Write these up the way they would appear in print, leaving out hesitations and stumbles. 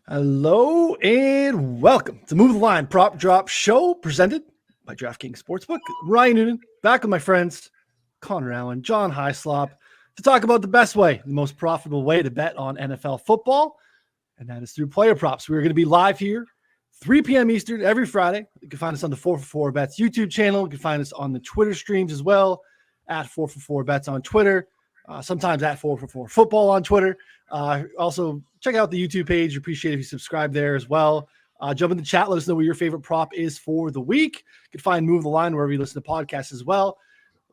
Hello and welcome to Move the Line Prop Drop Show presented by DraftKings Sportsbook. Ryan Noonan back with my friends Connor Allen, John Hyslop to talk about the best way, the most profitable way to bet on NFL football, and that is through player props. We're going to be live here 3 p.m. Eastern every Friday. You can find us on the 4for4 Bets YouTube channel. You can find us on the Twitter streams as well at 4for4 Bets on Twitter. Sometimes at 4for4 Football on Twitter. Also, check out the YouTube page. Appreciate if you subscribe there as well. Jump in the chat. Let us know what your favorite prop is for the week. You can find Move the Line wherever you listen to podcasts as well.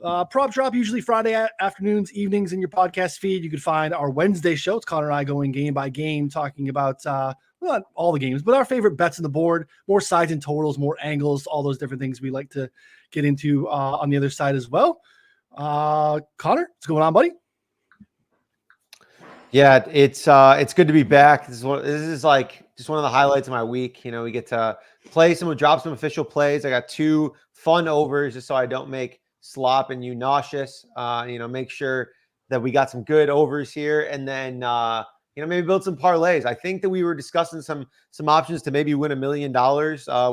Prop drop usually Friday afternoons, evenings in your podcast feed. You can find our Wednesday show. It's Connor and I going game by game, talking about not all the games, but our favorite bets on the board, more sides and totals, more angles, all those different things we like to get into on the other side as well. Connor, what's going on, buddy? Yeah, it's good to be back. This is like just one of the highlights of my week. You know, we get to drop some official plays. I got 2 fun overs just so I don't make slop and you nauseous. Make sure that we got some good overs here, and then maybe build some parlays. I think that we were discussing some options to maybe win $1 million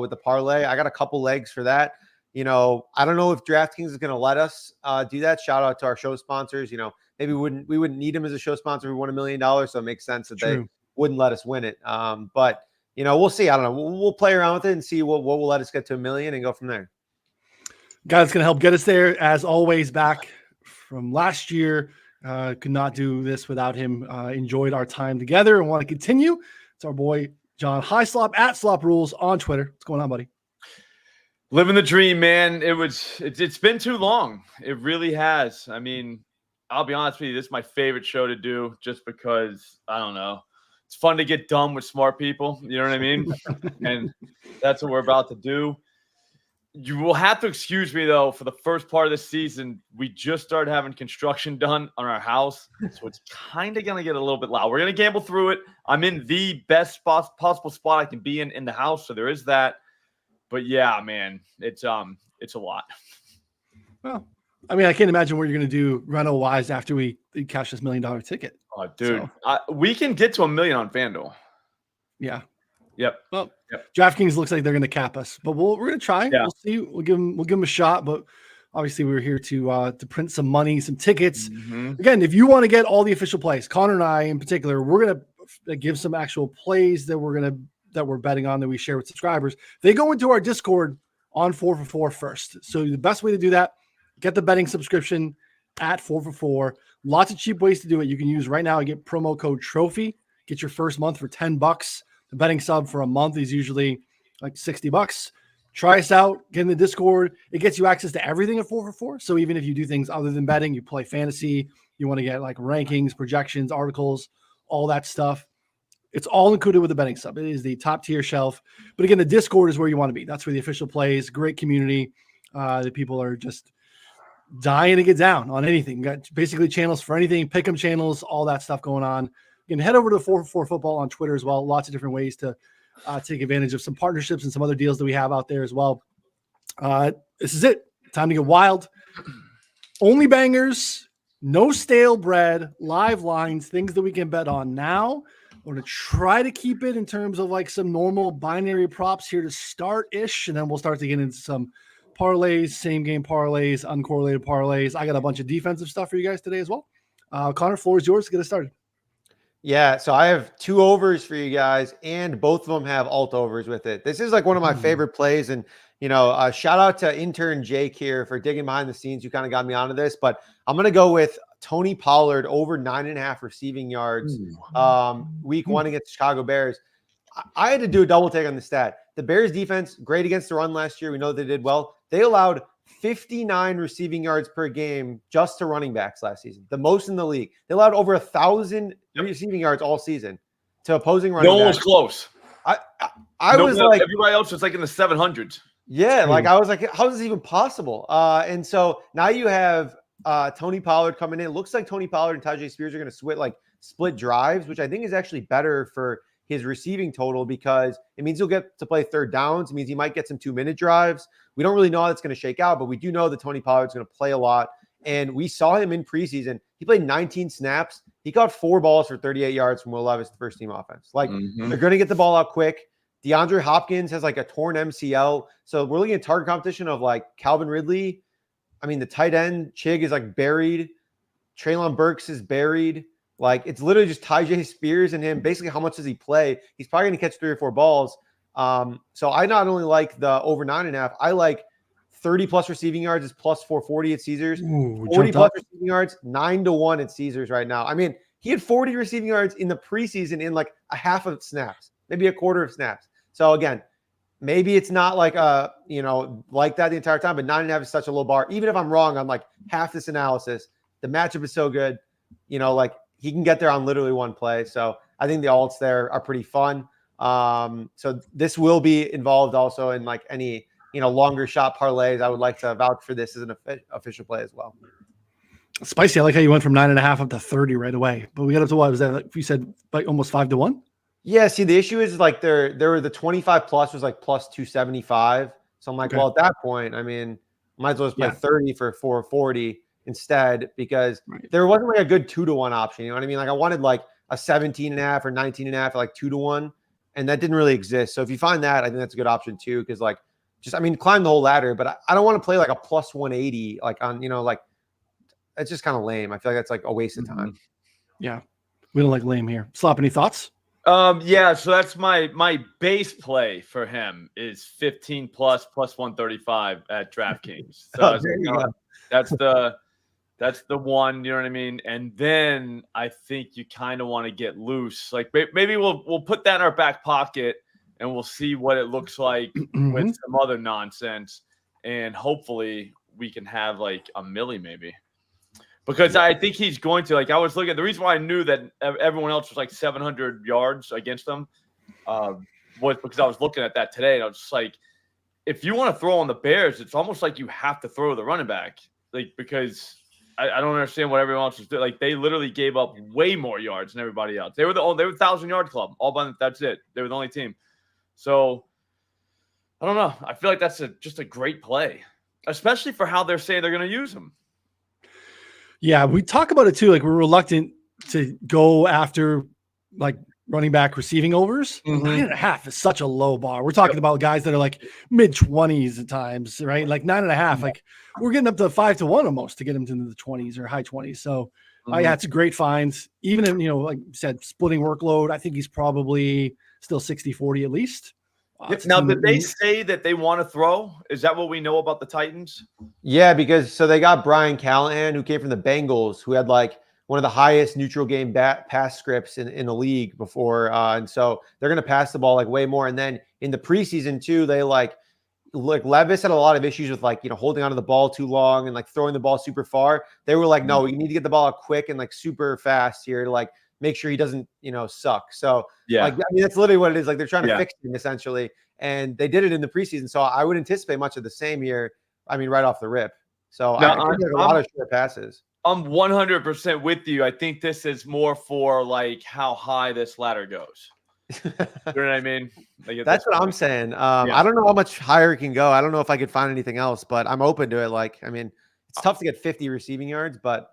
with the parlay. I got a couple legs for that. I don't know if DraftKings is going to let us do that. Shout out to our show sponsors. Maybe we wouldn't need them as a show sponsor if we won $1 million. So it makes sense that they wouldn't let us win it. But we'll see. I don't know. We'll play around with it and see what will let us get to $1 million and go from there. Guy that's going to help get us there, as always, back from last year. Could not do this without him. Enjoyed our time together and want to continue. It's our boy, John Hyslop, at Slop Rules on Twitter. What's going on, buddy? Living the dream, man. It's been too long. It really has. I mean, I'll be honest with you, this is my favorite show to do just because, I don't know, it's fun to get dumb with smart people. You know what I mean? And that's what we're about to do. You will have to excuse me, though, for the first part of the season. We just started having construction done on our house, so it's kind of going to get a little bit loud. We're going to gamble through it. I'm in the best possible spot I can be in the house, so there is that. But, yeah, man, it's a lot. Well, I mean, I can't imagine what you're going to do rental-wise after we cash this $1 million ticket. Oh, dude. So. We can get to $1 million on FanDuel. Yeah. Yep. Well, DraftKings looks like they're going to cap us, but we're going to try. Yeah. We'll see. We'll give them a shot. But obviously, we're here to print some money, some tickets. Mm-hmm. Again, if you want to get all the official plays, Connor and I in particular, we're going to give some actual plays that we're betting on that we share with subscribers. They go into our Discord on 4for4 first. So the best way to do that, get the betting subscription at 4for4. Lots of cheap ways to do it. You can use right now. I get promo code TROPHY. Get your first month for $10. The betting sub for a month is usually like $60. Try us out. Get in the Discord. It gets you access to everything at 4for4. So even if you do things other than betting, you play fantasy, you want to get like rankings, projections, articles, all that stuff. It's all included with the betting sub. It is the top tier shelf. But again, the Discord is where you want to be. That's where the official plays. Great community. The people are just dying to get down on anything. You got basically channels for anything, pick'em channels, all that stuff going on. You can head over to 4for4 Football on Twitter as well. Lots of different ways to take advantage of some partnerships and some other deals that we have out there as well. This is it. Time to get wild. Only bangers, no stale bread, live lines, things that we can bet on now. We're going to try to keep it in terms of like some normal binary props here to start-ish, and then we'll start to get into some parlays, same game parlays, uncorrelated parlays. I got a bunch of defensive stuff for you guys today as well. Connor, floor is yours to get us started. Yeah, so I have 2 overs for you guys, and both of them have alt overs with it. This is like one of my favorite plays, and shout out to intern Jake here for digging behind the scenes. You kind of got me onto this, but I'm going to go with Tony Pollard over 9.5 receiving yards week 1 against the Chicago Bears. I had to do a double take on the stat. The Bears defense, great against the run last year. We know they did well. They allowed 59 receiving yards per game just to running backs last season, the most in the league. They allowed over 1,000 receiving yards all season to opposing running backs. No one was close. I was like, everybody else was like in the 700s. Yeah, like I was like, how is this even possible? And so now you have Tony Pollard coming in. It looks like Tony Pollard and Tajay Spears are going to split drives, which I think is actually better for his receiving total because it means he'll get to play third downs. It means he might get some 2-minute drives. We don't really know how that's going to shake out, but we do know that Tony Pollard's going to play a lot. And we saw him in preseason. He played 19 snaps He caught 4 balls for 38 yards from Will Levis, the first team offense. Like they're going to get the ball out quick. DeAndre Hopkins has like a torn MCL. So we're looking at target competition of like Calvin Ridley. I mean, the tight end Chig is like buried. Treylon Burks is buried. Like it's literally just Tyjae Spears and him. Basically, how much does he play? He's probably going to catch 3 or 4 balls. So I not only like the over 9.5, I like 30 plus receiving yards is plus 440 at Caesars. 40 plus receiving yards, 9-1 at Caesars right now. I mean, he had 40 receiving yards in the preseason in like a half of snaps, maybe a quarter of snaps. So again, maybe it's not like like that the entire time, but 9.5 is such a low bar. Even if I'm wrong on like half this analysis, the matchup is so good. Like he can get there on literally one play. So I think the alts there are pretty fun. So this will be involved also in like any longer shot parlays. I would like to vouch for this as an official play as well. Spicy. I like how you went from 9.5 up to 30 right away. But we got up to what was that? Like you said, like almost 5-1. Yeah. See, the issue is like there were the 25 plus was like plus 275. So I'm like, well, at that point, I mean, might as well just play 30 for 440 instead, because there wasn't like a good 2-1 option. You know what I mean? Like I wanted like a 17.5 or 19.5 at like 2-1, and that didn't really exist. So if you find that, I think that's a good option too. Cause like, climb the whole ladder, but I don't want to play like a plus 180, like on, like it's just kind of lame. I feel like that's like a waste of time. Yeah. We don't like lame here. Slop, any thoughts? Yeah, so that's my base play for him is 15 plus 135 at DraftKings. So that's the one, you know what I mean? And then I think you kind of want to get loose. Like maybe we'll put that in our back pocket and we'll see what it looks like with some other nonsense. And hopefully we can have like a milli maybe. Because I think he's going to, like, I was looking, the reason why I knew that everyone else was like 700 yards against them was because I was looking at that today. And I was just like, if you want to throw on the Bears, it's almost like you have to throw the running back. Like, because I don't understand what everyone else was doing. Like, they literally gave up way more yards than everybody else. They were the 1,000-yard club. That's it. They were the only team. So, I don't know. I feel like that's just a great play, especially for how they're saying they're going to use him. Yeah, we talk about it too. Like we're reluctant to go after like running back receiving overs. 9.5 is such a low bar. We're talking about guys that are like mid-20s at times, right? Like 9.5. Like we're getting up to 5-1 almost to get him to the 20s or high 20s. So yeah, it's a great find. Even in, like you said, splitting workload, I think he's probably still 60-40 at least. Now, did they say that they want to throw? Is that what we know about the Titans? Yeah, because so they got Brian Callahan, who came from the Bengals, who had like one of the highest neutral game pass scripts in the league before. And so they're going to pass the ball like way more. And then in the preseason too, they like Levis had a lot of issues with like, holding onto the ball too long and like throwing the ball super far. They were like, no, we need to get the ball out quick and like super fast here to like make sure he doesn't, suck. So like, I mean, that's literally what it is. Like they're trying to fix him essentially. And they did it in the preseason. So I would anticipate much of the same here. I mean, right off the rip. So I think there's a lot of short passes. I'm 100% with you. I think this is more for like how high this ladder goes. You know what I mean? Like that's what I'm saying. I don't know how much higher it can go. I don't know if I could find anything else, but I'm open to it. Like, I mean, it's tough to get 50 receiving yards, but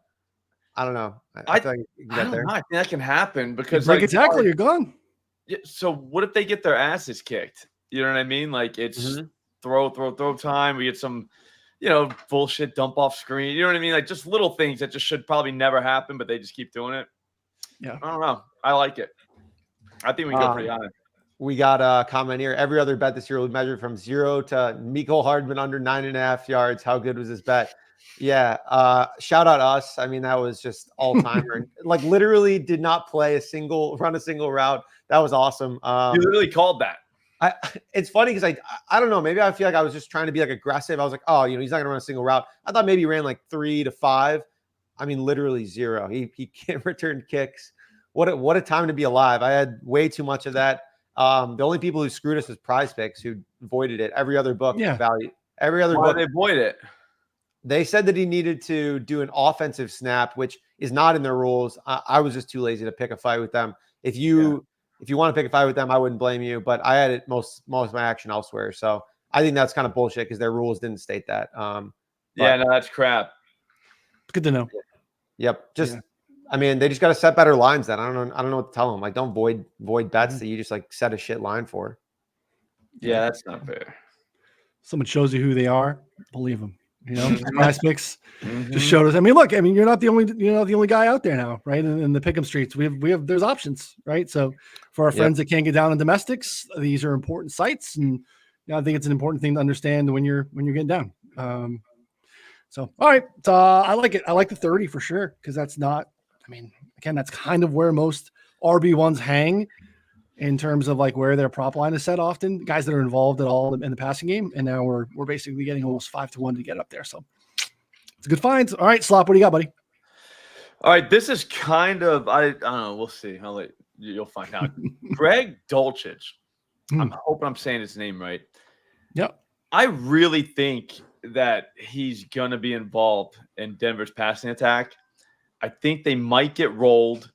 I don't know. I feel like you can get there. I think that can happen because like exactly, you're gone. Yeah, so what if they get their asses kicked? You know what I mean? Like it's throw time. We get some, bullshit dump off screen. You know what I mean? Like just little things that just should probably never happen, but they just keep doing it. Yeah. I don't know. I like it. I think we go pretty high. We got a comment here. Every other bet this year will be measured from 0 to Mecole Hardman under 9.5 yards. How good was this bet? Yeah. Shout out us. I mean, that was just all timer. Like literally did not run a single route. That was awesome. You literally called that. It's funny because I don't know. Maybe I feel like I was just trying to be like aggressive. I was like, oh, he's not gonna run a single route. I thought maybe he ran like 3 to 5. I mean, literally 0. He can't return kicks. What a time to be alive. I had way too much of that. The only people who screwed us was Prize Picks, who voided it. Every other book value. Every other book. Why did they void it? They said that he needed to do an offensive snap, which is not in their rules. I was just too lazy to pick a fight with them. If you want to pick a fight with them, I wouldn't blame you. But I had it most of my action elsewhere. So I think that's kind of bullshit because their rules didn't state that. No, that's crap. Good to know. Yep. I mean, they just got to set better lines then. I don't know what to tell them. Like, don't void bets that you just like set a shit line for. Yeah, that's not fair. Someone shows you who they are, believe them. You know, Picks Mhm. just showed us. I mean, look, I mean, you're not the only guy out there now, right? In the pick'em streets, there's options, right? So for our friends that can't get down in domestics, these are important sites, and I think it's an important thing to understand when you're getting down. So all right, I like it. I like the 30 for sure, because that's not. I mean, again, that's kind of where most RB1s hang in terms of like where their prop line is set often, guys that are involved at all in the passing game. And now we're basically getting almost 5-1 to get up there. So it's a good find. All right, Slop, what do you got, buddy? All right, this is kind of, I don't know. We'll see. You'll find out. Greg Dulcich. I'm hoping I'm saying his name right. Yep. I really think that he's going to be involved in Denver's passing attack. I think they might get rolled,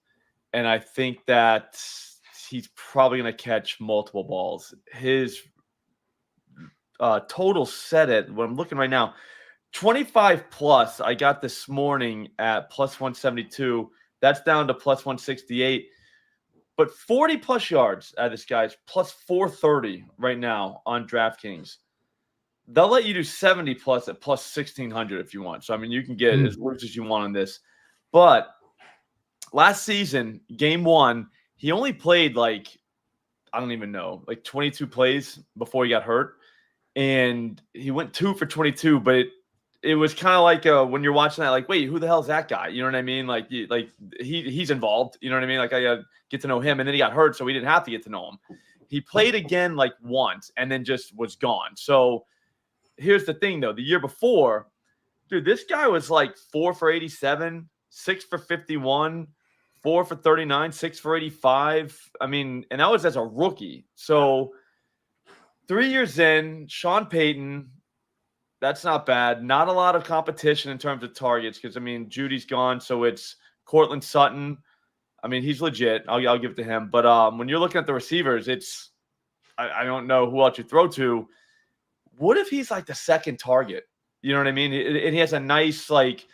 and I think that he's probably going to catch multiple balls. His total set at, what I'm looking right now, 25 plus. I got this morning at plus 172. That's down to plus 168. But 40 plus yards at this guy's plus 430 right now on DraftKings. They'll let you do 70 plus at plus 1600 if you want. So, I mean, you can get as loose as you want on this. But last season, game 1, he only played like, I don't even know, like 22 plays before he got hurt. And he went 2 for 22, but it was kind of like when you're watching that, like, wait, who the hell is that guy? You know what I mean? Like he's involved. You know what I mean? Like, I get to know him, and then he got hurt, so we didn't have to get to know him. He played again like once and then just was gone. So here's the thing, though. The year before, dude, this guy was like 4 for 87, 6 for 51, 4 for 39, 6 for 85. I mean, and that was as a rookie. So 3 years in, Sean Payton, that's not bad. Not a lot of competition in terms of targets because, I mean, Judy's gone, so it's Cortland Sutton. I mean, he's legit. I'll give it to him. But when you're looking at the receivers, I don't know who else you throw to. What if he's like the second target? You know what I mean? And he has a nice like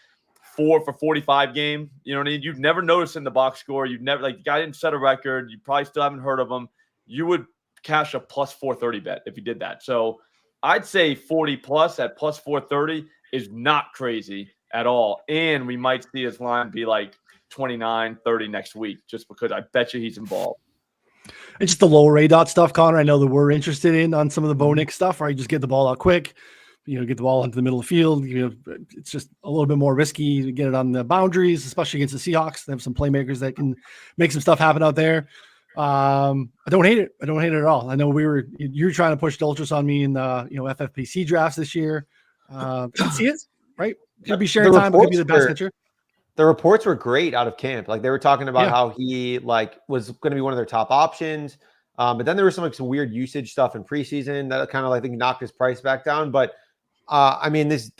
4 for 45 game. You know what I mean? You've never noticed in the box score. You've never, like, the guy didn't set a record. You probably still haven't heard of him. You would cash a plus 430 bet if you did that. So I'd say 40 plus at plus 430 is not crazy at all. And we might see his line be like 29, 30 next week, just because I bet you he's involved. It's just the lower ADOT stuff, Connor. I know that we're interested in on some of the Bo Nix stuff, right? Just get the ball out quick, get the ball into the middle of the field. It's just a little bit more risky to get it on the boundaries, especially against the Seahawks. They have some playmakers that can make some stuff happen out there. I don't hate it. I don't hate it at all. I know you're trying to push Dulcich on me in the FFPC drafts this year. I can see it, right? Could be sharing time, but could be the best catcher. The reports were great out of camp. Like, they were talking about how he was going to be one of their top options. But then there was some weird usage stuff in preseason that kind of I think knocked his price back down. But I mean, this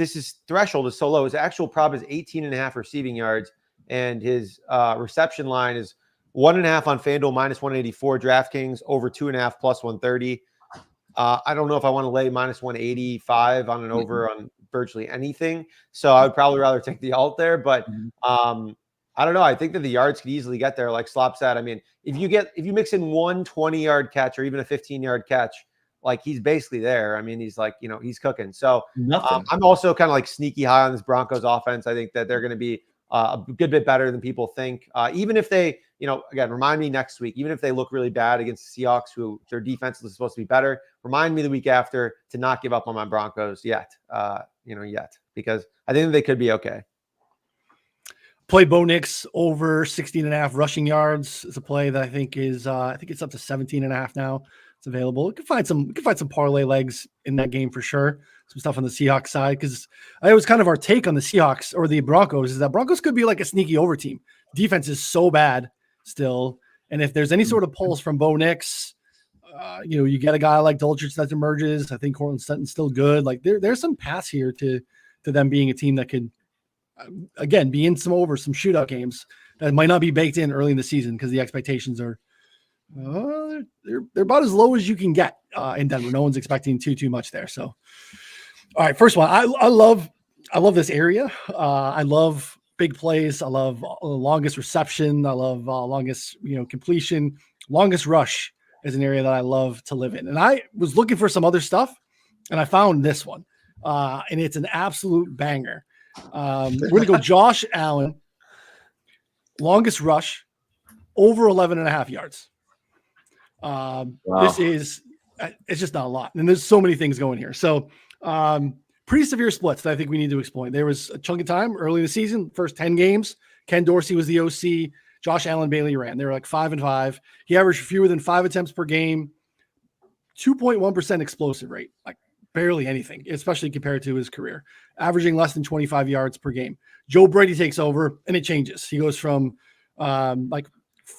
threshold is so low. His actual prop is 18.5 receiving yards, and his reception line is 1.5 on FanDuel, minus 184. DraftKings over 2.5 plus 130. I don't know if I want to lay minus 185 on an over on virtually anything. So I would probably rather take the alt there. But I don't know. I think that the yards could easily get there. Like Slop said, I mean, if you mix in one 20-yard catch or even a 15-yard catch, like, he's basically there. I mean, he's he's cooking. So I'm also kind of like sneaky high on this Broncos offense. I think that they're going to be a good bit better than people think. Even if they, again, remind me next week, even if they look really bad against the Seahawks, who their defense is supposed to be better, remind me the week after to not give up on my Broncos yet, because I think they could be okay. Play Bo Nix over 16.5 rushing yards. It's a play that I think is, I think it's up to 17.5 now. It's available. You can find some parlay legs in that game for sure. Some stuff on the Seahawks side, because it was kind of our take on the Seahawks or the Broncos is that Broncos could be like a sneaky over team. Defense is so bad still, and if there's any sort of pulse from Bo Nix, you get a guy like Dulcich that emerges. I think Cortland Sutton's still good. Like, there's some paths here to them being a team that could again be in some shootout games that might not be baked in early in the season because the expectations are they're about as low as you can get in Denver. No one's expecting too much there. So, all right, first one. I love this area. I love big plays. I love longest reception. I love longest, completion. Longest rush is an area that I love to live in. And I was looking for some other stuff, and I found this one. And it's an absolute banger. We're going to go Josh Allen, longest rush, over 11 and a half yards. Wow. This is, it's just not a lot. And there's so many things going here. So pretty severe splits that I think we need to exploit. There was a chunk of time early in the season, first 10 games. Ken Dorsey was the OC. Josh Allen, Bailey ran. They were like 5-5. He averaged fewer than 5 attempts per game, 2.1% explosive rate, like barely anything, especially compared to his career, averaging less than 25 yards per game. Joe Brady takes over and it changes. He goes from like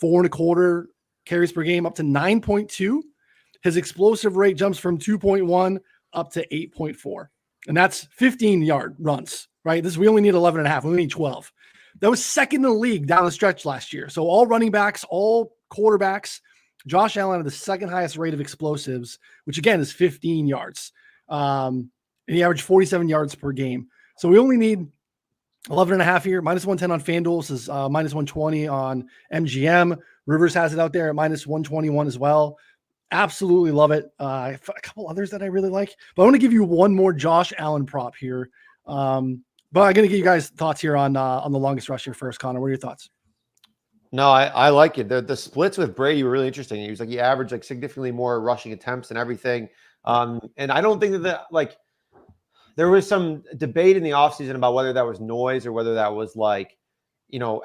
4.25 carries per game up to 9.2. His explosive rate jumps from 2.1 up to 8.4. And that's 15-yard runs, right? We only need 11 and a half. We only need 12. That was second in the league down the stretch last year. So all running backs, all quarterbacks, Josh Allen had the second highest rate of explosives, which again is 15 yards. And he averaged 47 yards per game. So we only need 11 and a half here. Minus 110 on FanDuel. This is minus 120 on MGM. Rivers has it out there at minus 121 as well. Absolutely love it. A couple others that I really like, but I want to give you one more Josh Allen prop here. But I'm going to give you guys thoughts here on the longest rush here first. Connor, what are your thoughts? No, I like it. The splits with Brady were really interesting. He was like, he averaged like significantly more rushing attempts and everything. And I don't think that there was some debate in the offseason about whether that was noise or whether that was like,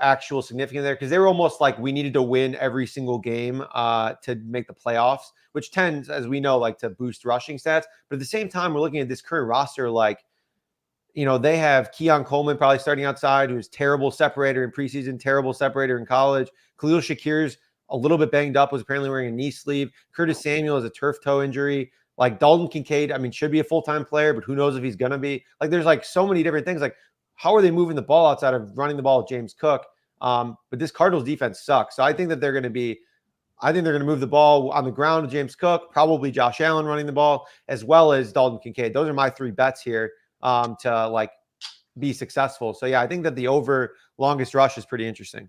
actual significance there. Cause they were almost like, we needed to win every single game to make the playoffs, which tends, as we know, like to boost rushing stats. But at the same time, we're looking at this current roster, like, they have Keon Coleman probably starting outside, who's terrible separator in preseason, terrible separator in college. Khalil Shakir's a little bit banged up, was apparently wearing a knee sleeve. Curtis Samuel has a turf toe injury. Like Dalton Kincaid, should be a full-time player, but who knows if he's going to be. Like there's like so many different things. Like how are they moving the ball outside of running the ball with James Cook? But this Cardinals defense sucks. So I think that they're going to move the ball on the ground with James Cook, probably Josh Allen running the ball, as well as Dalton Kincaid. Those are my 3 bets here. To like be successful. So yeah, I think that the over longest rush is pretty interesting.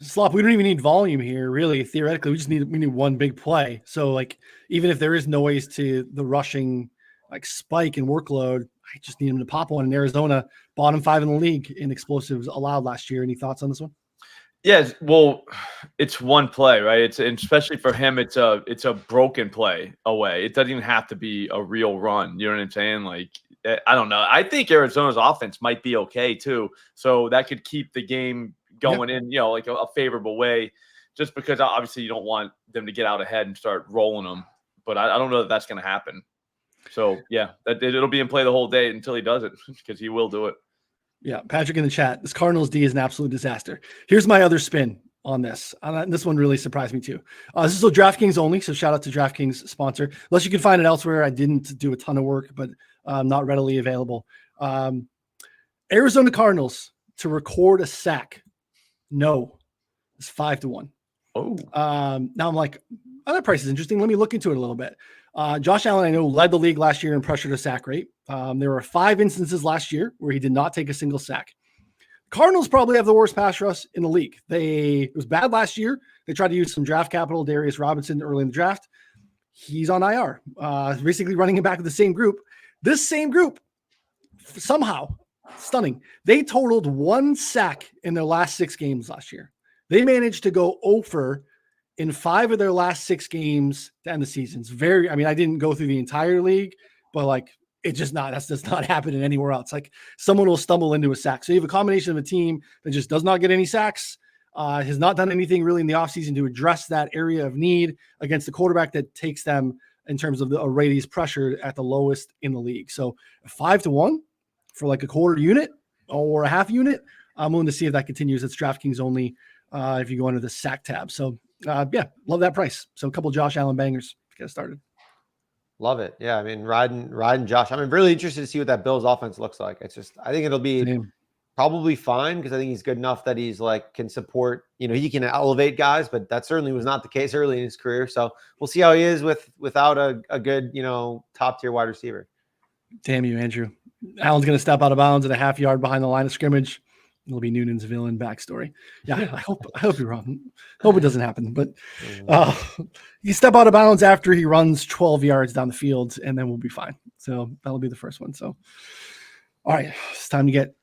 Slop, we don't even need volume here, really. Theoretically, we need one big play. So like, even if there is noise to the rushing like spike and workload, I just need him to pop one. In Arizona, bottom 5 in the league in explosives allowed last year. Any thoughts on this one? Yeah, well, it's one play, right? And especially for him, it's a broken play away. It doesn't even have to be a real run. You know what I'm saying? Like, I don't know. I think Arizona's offense might be okay too. So that could keep the game going in, like a favorable way, just because obviously you don't want them to get out ahead and start rolling them. But I don't know that that's going to happen. So yeah, it'll be in play the whole day until he does it, because he will do it. Yeah, Patrick in the chat. This Cardinals D is an absolute disaster. Here's my other spin on this. This one really surprised me too. This is still DraftKings only, so shout out to DraftKings sponsor. Unless you can find it elsewhere, I didn't do a ton of work, but not readily available. Arizona Cardinals to record a sack. No, it's 5-1. Oh, now I'm like, that price is interesting. Let me look into it a little bit. Josh Allen, I know, led the league last year in pressure to sack rate. There were 5 instances last year where he did not take a single sack. Cardinals probably have the worst pass rush in the league. It was bad last year. They tried to use some draft capital, Darius Robinson, early in the draft. He's on IR, basically running it back with the same group. This same group, somehow, stunning, they totaled 1 sack in their last 6 games last year. They managed to go over in 5 of their last 6 games to end the season. It's I didn't go through the entire league, but like, that's just not happening anywhere else. Like someone will stumble into a sack. So you have a combination of a team that just does not get any sacks, has not done anything really in the offseason to address that area of need against the quarterback that takes them in terms of the Raiders pressure at the lowest in the league. So 5-1 for like a quarter unit or a half unit. I'm willing to see if that continues. It's DraftKings only if you go under the sack tab. So yeah, love that price. So a couple Josh Allen bangers to get started. Love it. Yeah. Riding Josh. I'm really interested to see what that Bills offense looks like. I think it'll be probably fine, because I think he's good enough that he's like, can support, he can elevate guys, but that certainly was not the case early in his career. So we'll see how he is without a good, top tier wide receiver. Damn you, Andrew. Allen's going to step out of bounds at a half yard behind the line of scrimmage. It'll be Noonan's villain backstory. Yeah, I hope you're wrong. Hope it doesn't happen. But you step out of bounds after he runs 12 yards down the field, and then we'll be fine. So that'll be the first one. So, all right, it's time to get.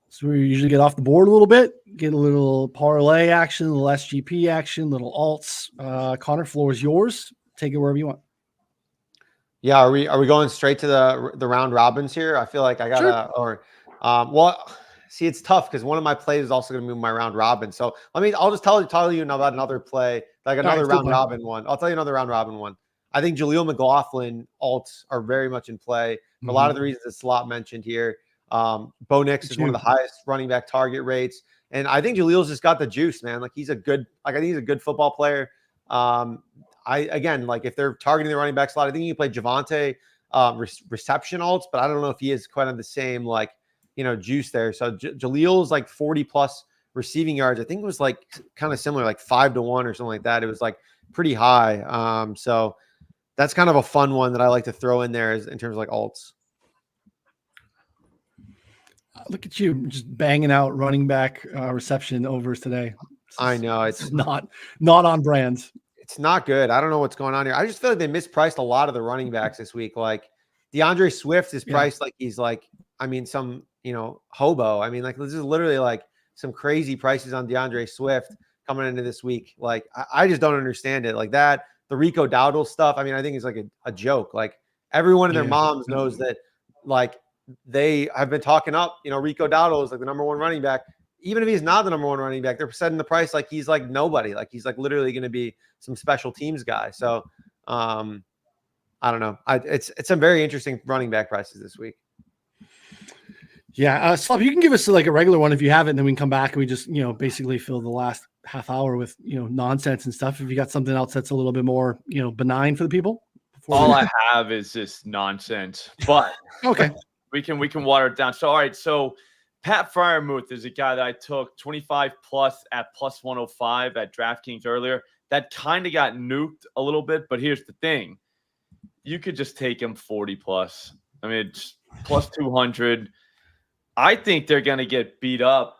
So we usually get off the board a little bit, get a little parlay action, a little SGP action, little alts. Connor, floor is yours. Take it wherever you want. Yeah, are we going straight to the round robins here? I feel like I gotta well. See, it's tough because one of my plays is also going to move my round robin. So I'll just tell you about another play, like another round robin one. I'll tell you another round robin one. I think Jaleel McLaughlin alts are very much in play for a lot of the reasons that Slot mentioned here. Bo Nix is one of the highest running back target rates, and I think Jaleel's just got the juice, man. Like I think he's a good football player. If they're targeting the running back slot, I think you can play Javonte reception alts, but I don't know if he is quite on the same juice there. So Jaleel's like 40 plus receiving yards. I think it was like kind of similar, like 5-1 or something like that. It was like pretty high. So that's kind of a fun one that I like to throw in there in terms of like alts. Look at you just banging out running back reception overs today. I know it's not on brand. It's not good. I don't know what's going on here. I just feel like they mispriced a lot of the running backs this week. Like DeAndre Swift is priced like he's like, some, hobo. Like this is literally like some crazy prices on DeAndre Swift coming into this week. Like I just don't understand it. Like that, the Rico Dowdle stuff. I think it's like a joke. Like everyone and their moms knows that like they have been talking up, Rico Dowdle is like the number one running back. Even if he's not the number one running back, they're setting the price like he's like nobody. Like he's like literally going to be some special teams guy. So I don't know. It's some very interesting running back prices this week. Yeah, Slop, you can give us like a regular one if you have it, and then we can come back and we just basically fill the last half hour with nonsense and stuff. If you got something else that's a little bit more benign for the people. All I have is just nonsense, but okay, we can water it down. So all right, so Pat Freiermuth is a guy that I took 25 plus at plus 105 at DraftKings earlier. That kind of got nuked a little bit, but here's the thing: you could just take him 40 plus. It's plus 200. I think they're going to get beat up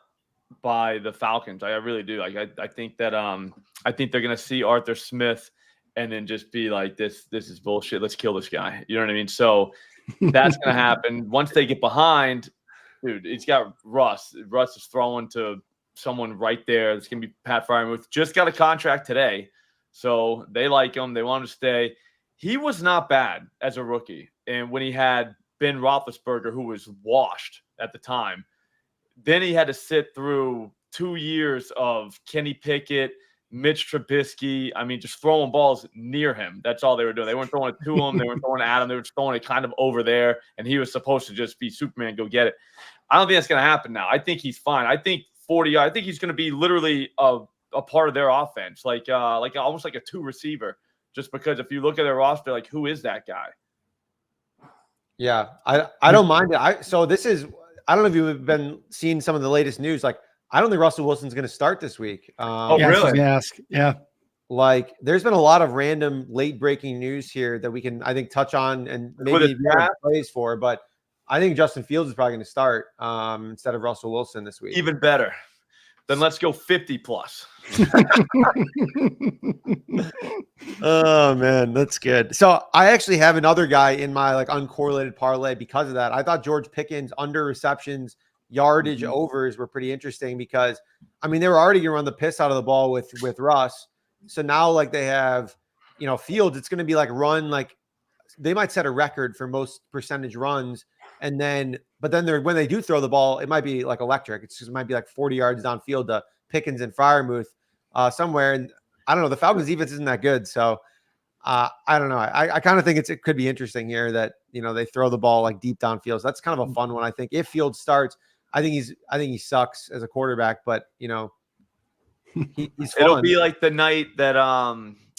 by the Falcons. I really do. Like I think that I think they're going to see Arthur Smith and then just be like, this is bullshit. Let's kill this guy. You know what I mean? So that's going to happen once they get behind. Dude, it's got Russ. Russ is throwing to someone right there. It's going to be Pat Freiermuth. Just got a contract today, so they like him. They want him to stay. He was not bad as a rookie, and when he had Ben Roethlisberger, who was washed at the time. Then he had to sit through 2 years of Kenny Pickett, Mitch Trubisky. Just throwing balls near him. That's all they were doing. They weren't throwing it to him. They weren't throwing it at him. They were just throwing it kind of over there, and he was supposed to just be Superman, go get it. I don't think that's going to happen now. I think he's fine. I think 40. I think he's going to be literally a part of their offense, like almost like a 2 receiver. Just because if you look at their roster, like who is that guy? Yeah, I don't mind it. So this is, I don't know if you've been seeing some of the latest news. Like, I don't think Russell Wilson's going to start this week. Really? Yeah. Like, there's been a lot of random late breaking news here that we can, I think, touch on and maybe plays for. But I think Justin Fields is probably going to start instead of Russell Wilson this week. Even better. Then let's go 50 plus. Oh man, that's good. So I actually have another guy in my like uncorrelated parlay because of that. I thought George Pickens under receptions, yardage overs were pretty interesting because they were already gonna run the piss out of the ball with Russ. So now like they have, Fields, it's gonna be like run like they might set a record for most percentage runs. And then, but then when they do throw the ball, it might be like electric. It might be like 40 yards downfield to Pickens and Freiermuth somewhere. And I don't know. The Falcons defense isn't that good. So I don't know. I kind of think it could be interesting here that, they throw the ball like deep downfield. So that's kind of a fun one. I think if Fields starts, I think he sucks as a quarterback, but he's fun. It'll be like the night that, I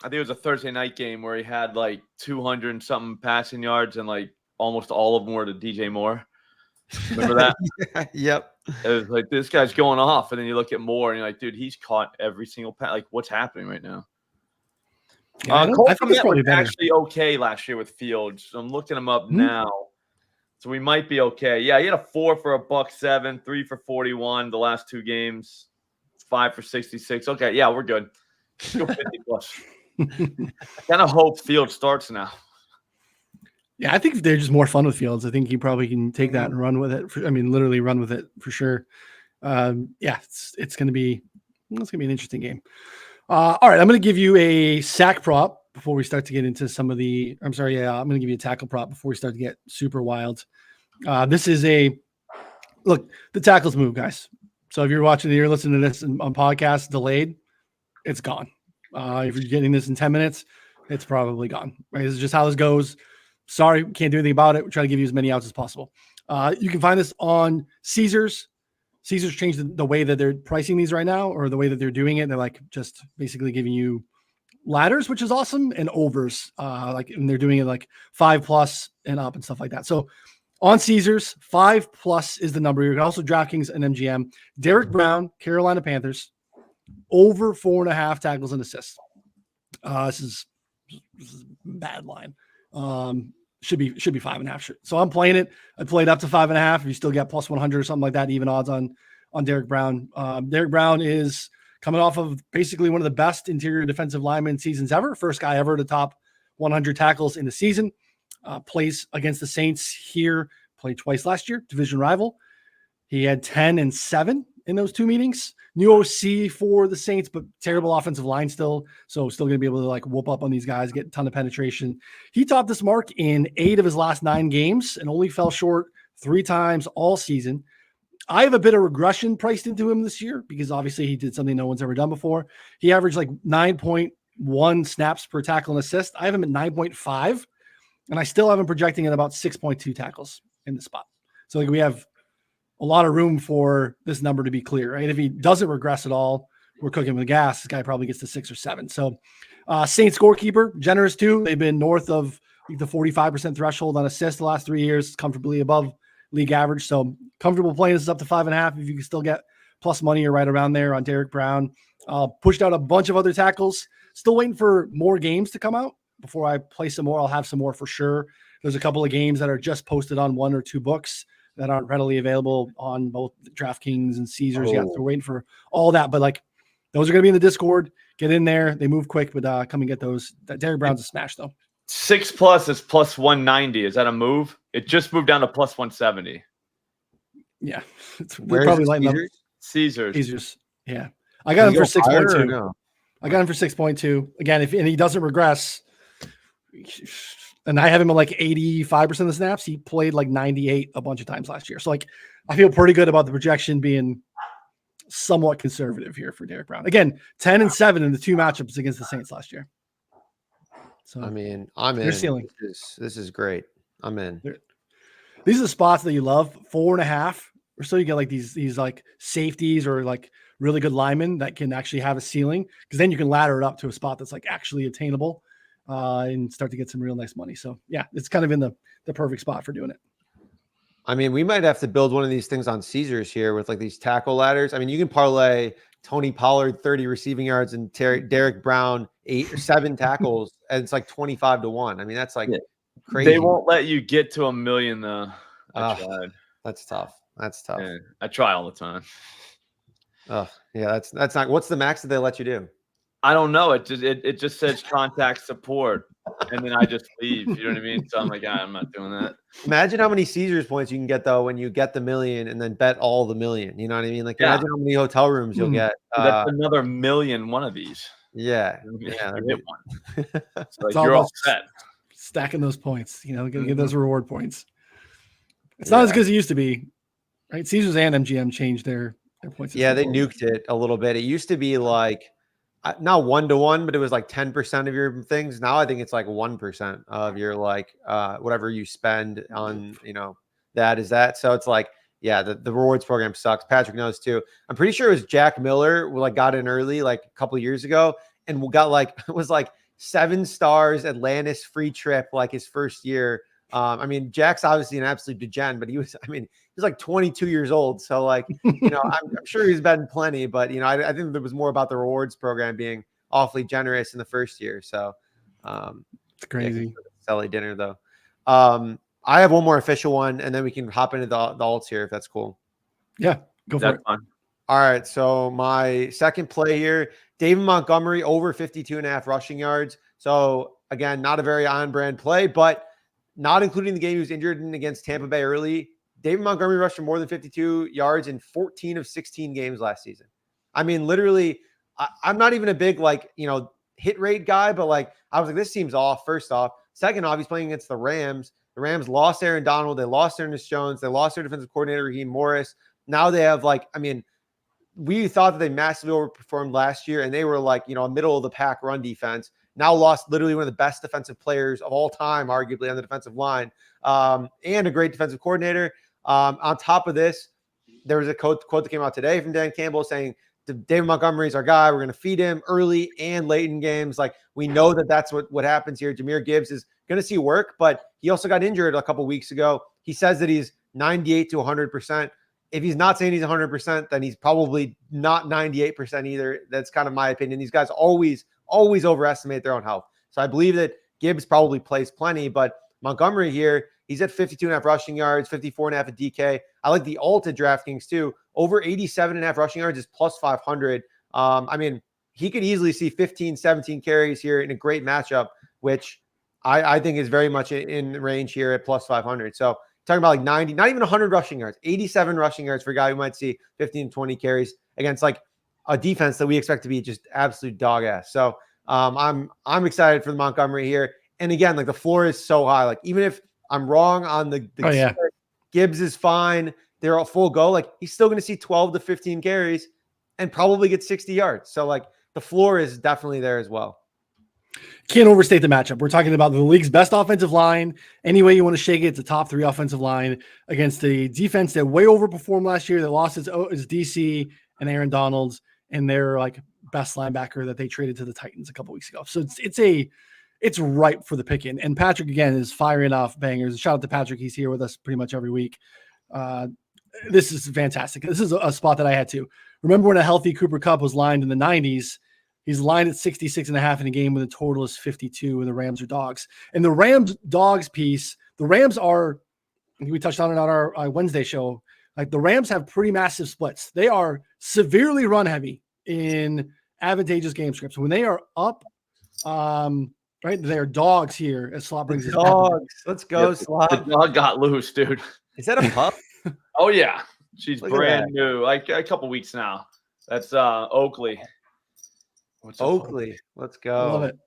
think it was a Thursday night game where he had like 200 and something passing yards and like, almost all of them were to DJ Moore. Remember that? Yep. It was like, this guy's going off. And then you look at Moore and you're like, dude, he's caught every single pass. Like, what's happening right now? Yeah, I think it's probably better. Actually okay last year with Fields. I'm looking him up now. So we might be okay. Yeah, he had a 4 for $107, 3 for 41 the last 2 games, 5 for 66. Okay, yeah, we're good. Let's go 50 plus. Kind of hope Field starts now. Yeah, I think they're just more fun with Fields. I think he probably can take that and run with it. Literally run with it for sure. Yeah, it's going to be an interesting game. All right, I'm going to give you a sack prop before we start to get into some of the. I'm going to give you a tackle prop before we start to get super wild. This is the tackles move, guys. So if you're listening to this on podcast delayed, it's gone. If you're getting this in 10 minutes, it's probably gone. Right? This is just how this goes. Sorry, can't do anything about it. We're trying to give you as many outs as possible. You can find this on Caesars. Caesars changed the way that they're pricing these right now, or the way that they're doing it. They're like just basically giving you ladders, which is awesome, and overs. And they're doing it like 5+ and up and stuff like that. So on Caesars, 5+ is the number. You can also DraftKings and MGM. Derek Brown, Carolina Panthers, over 4.5 tackles and assists. This is a bad line. Should be 5.5. So I'm playing it. I played up to 5.5. If you still get plus 100 or something like that, even odds on Derek Brown. Derek Brown is coming off of basically one of the best interior defensive lineman seasons ever. First guy ever to top 100 tackles in the season. Plays against the Saints here. Played twice last year, division rival. He had 10 and 7 in those 2 meetings. New OC for the Saints, but terrible offensive line still. So still going to be able to like whoop up on these guys, get a ton of penetration. He topped this mark in 8 of his last 9 games and only fell short 3 times all season. I have a bit of regression priced into him this year because obviously he did something no one's ever done before. He averaged like 9.1 snaps per tackle and assist. I have him at 9.5, and I still have him projecting at about 6.2 tackles in the spot. So like we have a lot of room for this number to be clear, right? If he doesn't regress at all, we're cooking with gas. This guy probably gets to 6 or 7. So Saints scorekeeper, generous too. They've been north of the 45% threshold on assists the last 3 years, comfortably above league average. So comfortable playing this up to 5.5. If you can still get plus money, you're right around there on Derek Brown. Pushed out a bunch of other tackles. Still waiting for more games to come out before I play some more. I'll have some more for sure. There's a couple of games that are just posted on 1 or 2 books that aren't readily available on both DraftKings and Caesars yet. So we're waiting for all that. But like those are going to be in the Discord. Get in there. They move quick, but come and get those. Derek Brown's a smash though. 6+ is plus 190. Is that a move? It just moved down to plus 170. Yeah. They're probably lighting up. Caesars. Yeah. I got him for 6.2. No? I got him for 6.2. Again, if he doesn't regress, and I have him at like 85% of the snaps. He played like 98 a bunch of times last year. So like I feel pretty good about the projection being somewhat conservative here for Derek Brown. Again, 10 and 7 in the 2 matchups against the Saints last year. So I'm in. Ceiling. This is great. I'm in. These are the spots that you love. 4.5 or so. You get like these like safeties or like really good linemen that can actually have a ceiling, because then you can ladder it up to a spot that's like actually attainable and start to get some real nice money. So yeah, it's kind of in the perfect spot for doing it. I mean, we might have to build one of these things on Caesars here with like these tackle ladders. I mean, you can parlay Tony Pollard 30 receiving yards and Derek Brown 8 or 7 tackles, and it's like 25-1. I mean, that's like crazy. They won't let you get to 1 million though. I tried. That's tough. Yeah, I try all the time. Oh yeah, that's not. What's the max that they let you do? I don't know. It just says contact support, and then I just leave. You know what I mean? So I'm like, I'm not doing that. Imagine how many Caesars points you can get though when you get the $1 million and then bet all the $1 million. You know what I mean? Like imagine how many hotel rooms you'll get. That's another $1 million one of these. Yeah, you hit one. So it's you're all set. Stacking those points. You know, get those reward points. It's not as good as it used to be, right? Caesars and MGM changed their points. Yeah, they nuked it a little bit. It used to be like not 1-to-1, but it was like 10% of your things. Now I think it's like 1% of your like whatever you spend on, that is that. So it's like, yeah, the rewards program sucks. Patrick knows too. I'm pretty sure it was Jack Miller who like got in early like a couple of years ago and got like it was like 7 stars Atlantis free trip like his first year. I mean, Jack's obviously an absolute degen, but he was like 22 years old. So like, I'm sure he's been plenty, but I think there was more about the rewards program being awfully generous in the first year. So it's crazy. Sally dinner though. I have one more official one, and then we can hop into the alts here if that's cool. Yeah, go for it. Fun. All right, so my second play here, David Montgomery over 52.5 rushing yards. So again, not a very on-brand play, but not including the game he was injured in against Tampa Bay early. David Montgomery rushed for more than 52 yards in 14 of 16 games last season. I mean, literally, I'm not even a big hit rate guy, but I was like, this seems off. First off, second off, he's playing against the Rams. The Rams lost Aaron Donald, they lost Ernest Jones, they lost their defensive coordinator Raheem Morris. Now they have we thought that they massively overperformed last year, and they were a middle of the pack run defense. Now lost literally one of the best defensive players of all time, arguably on the defensive line, and a great defensive coordinator. On top of this, there was a quote that came out today from Dan Campbell saying, David Montgomery is our guy. We're going to feed him early and late in games. We know that that's what happens here. Jahmyr Gibbs is going to see work, but he also got injured a couple weeks ago. He says that he's 98 to 100%. If he's not saying he's 100%, then he's probably not 98% either. That's kind of my opinion. These guys always overestimate their own health. So I believe that Gibbs probably plays plenty, but Montgomery here, he's at 52.5 rushing yards, 54.5 at DK. I like the alt at DraftKings too. Over 87.5 rushing yards is plus 500. I mean, he could easily see 15, 17 carries here in a great matchup, which I think is very much in range here at plus 500. So talking about 90, not even 100 rushing yards, 87 rushing yards for a guy who might see 15, 20 carries against a defense that we expect to be just absolute dog ass. So I'm excited for the Montgomery here. And again, the floor is so high. Even if I'm wrong on the Gibbs is fine, they're all full go. He's still going to see 12 to 15 carries and probably get 60 yards. So the floor is definitely there as well. Can't overstate the matchup. We're talking about the league's best offensive line. Any way you want to shake it, it's a top 3 offensive line against the defense that way overperformed last year, that lost its DC and Aaron Donalds and their best linebacker that they traded to the Titans a couple weeks ago. So it's ripe for the picking. And Patrick, again, is firing off bangers. Shout out to Patrick. He's here with us pretty much every week. This is fantastic. This is a spot that I had to. Remember when a healthy Cooper Kupp was lined in the 90s? He's lined at 66.5 in a game with a total is 52, and the Rams are dogs. And the Rams dogs piece, the Rams are, we touched on it on our Wednesday show, the Rams have pretty massive splits. They are severely run heavy in advantageous game scripts. When they are up, right, they are dogs here as Slot brings his dogs. Let's go, Slot. The dog got loose, dude. Is that a pup? Oh, yeah. She's Look brand new, a couple weeks now. That's Oakley. Oakley. Let's go. I love it.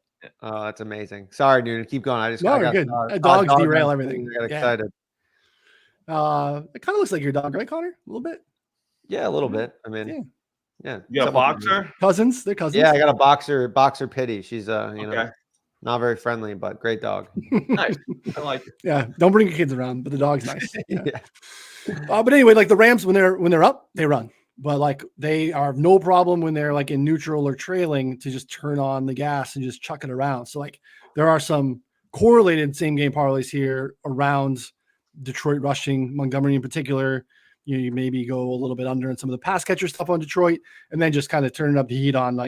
Oh, that's amazing. Sorry, dude. Keep going. I got good. Dogs derail everything. I got excited. It kind of looks like your dog, right, Connor? A little bit. Yeah, a little bit. I mean, yeah. You got a boxer? Cousins. They're cousins. Yeah, I got a boxer Pity. She's know, not very friendly, but great dog. Nice. I like it. Yeah, don't bring your kids around, but the dog's nice. Yeah. But anyway, the Rams, when they're up, they run. But they are no problem when they're in neutral or trailing to just turn on the gas and just chuck it around. So there are some correlated same game parlays here around Detroit rushing, Montgomery in particular. You maybe go a little bit under in some of the pass catcher stuff on Detroit, and then just kind of turning up the heat on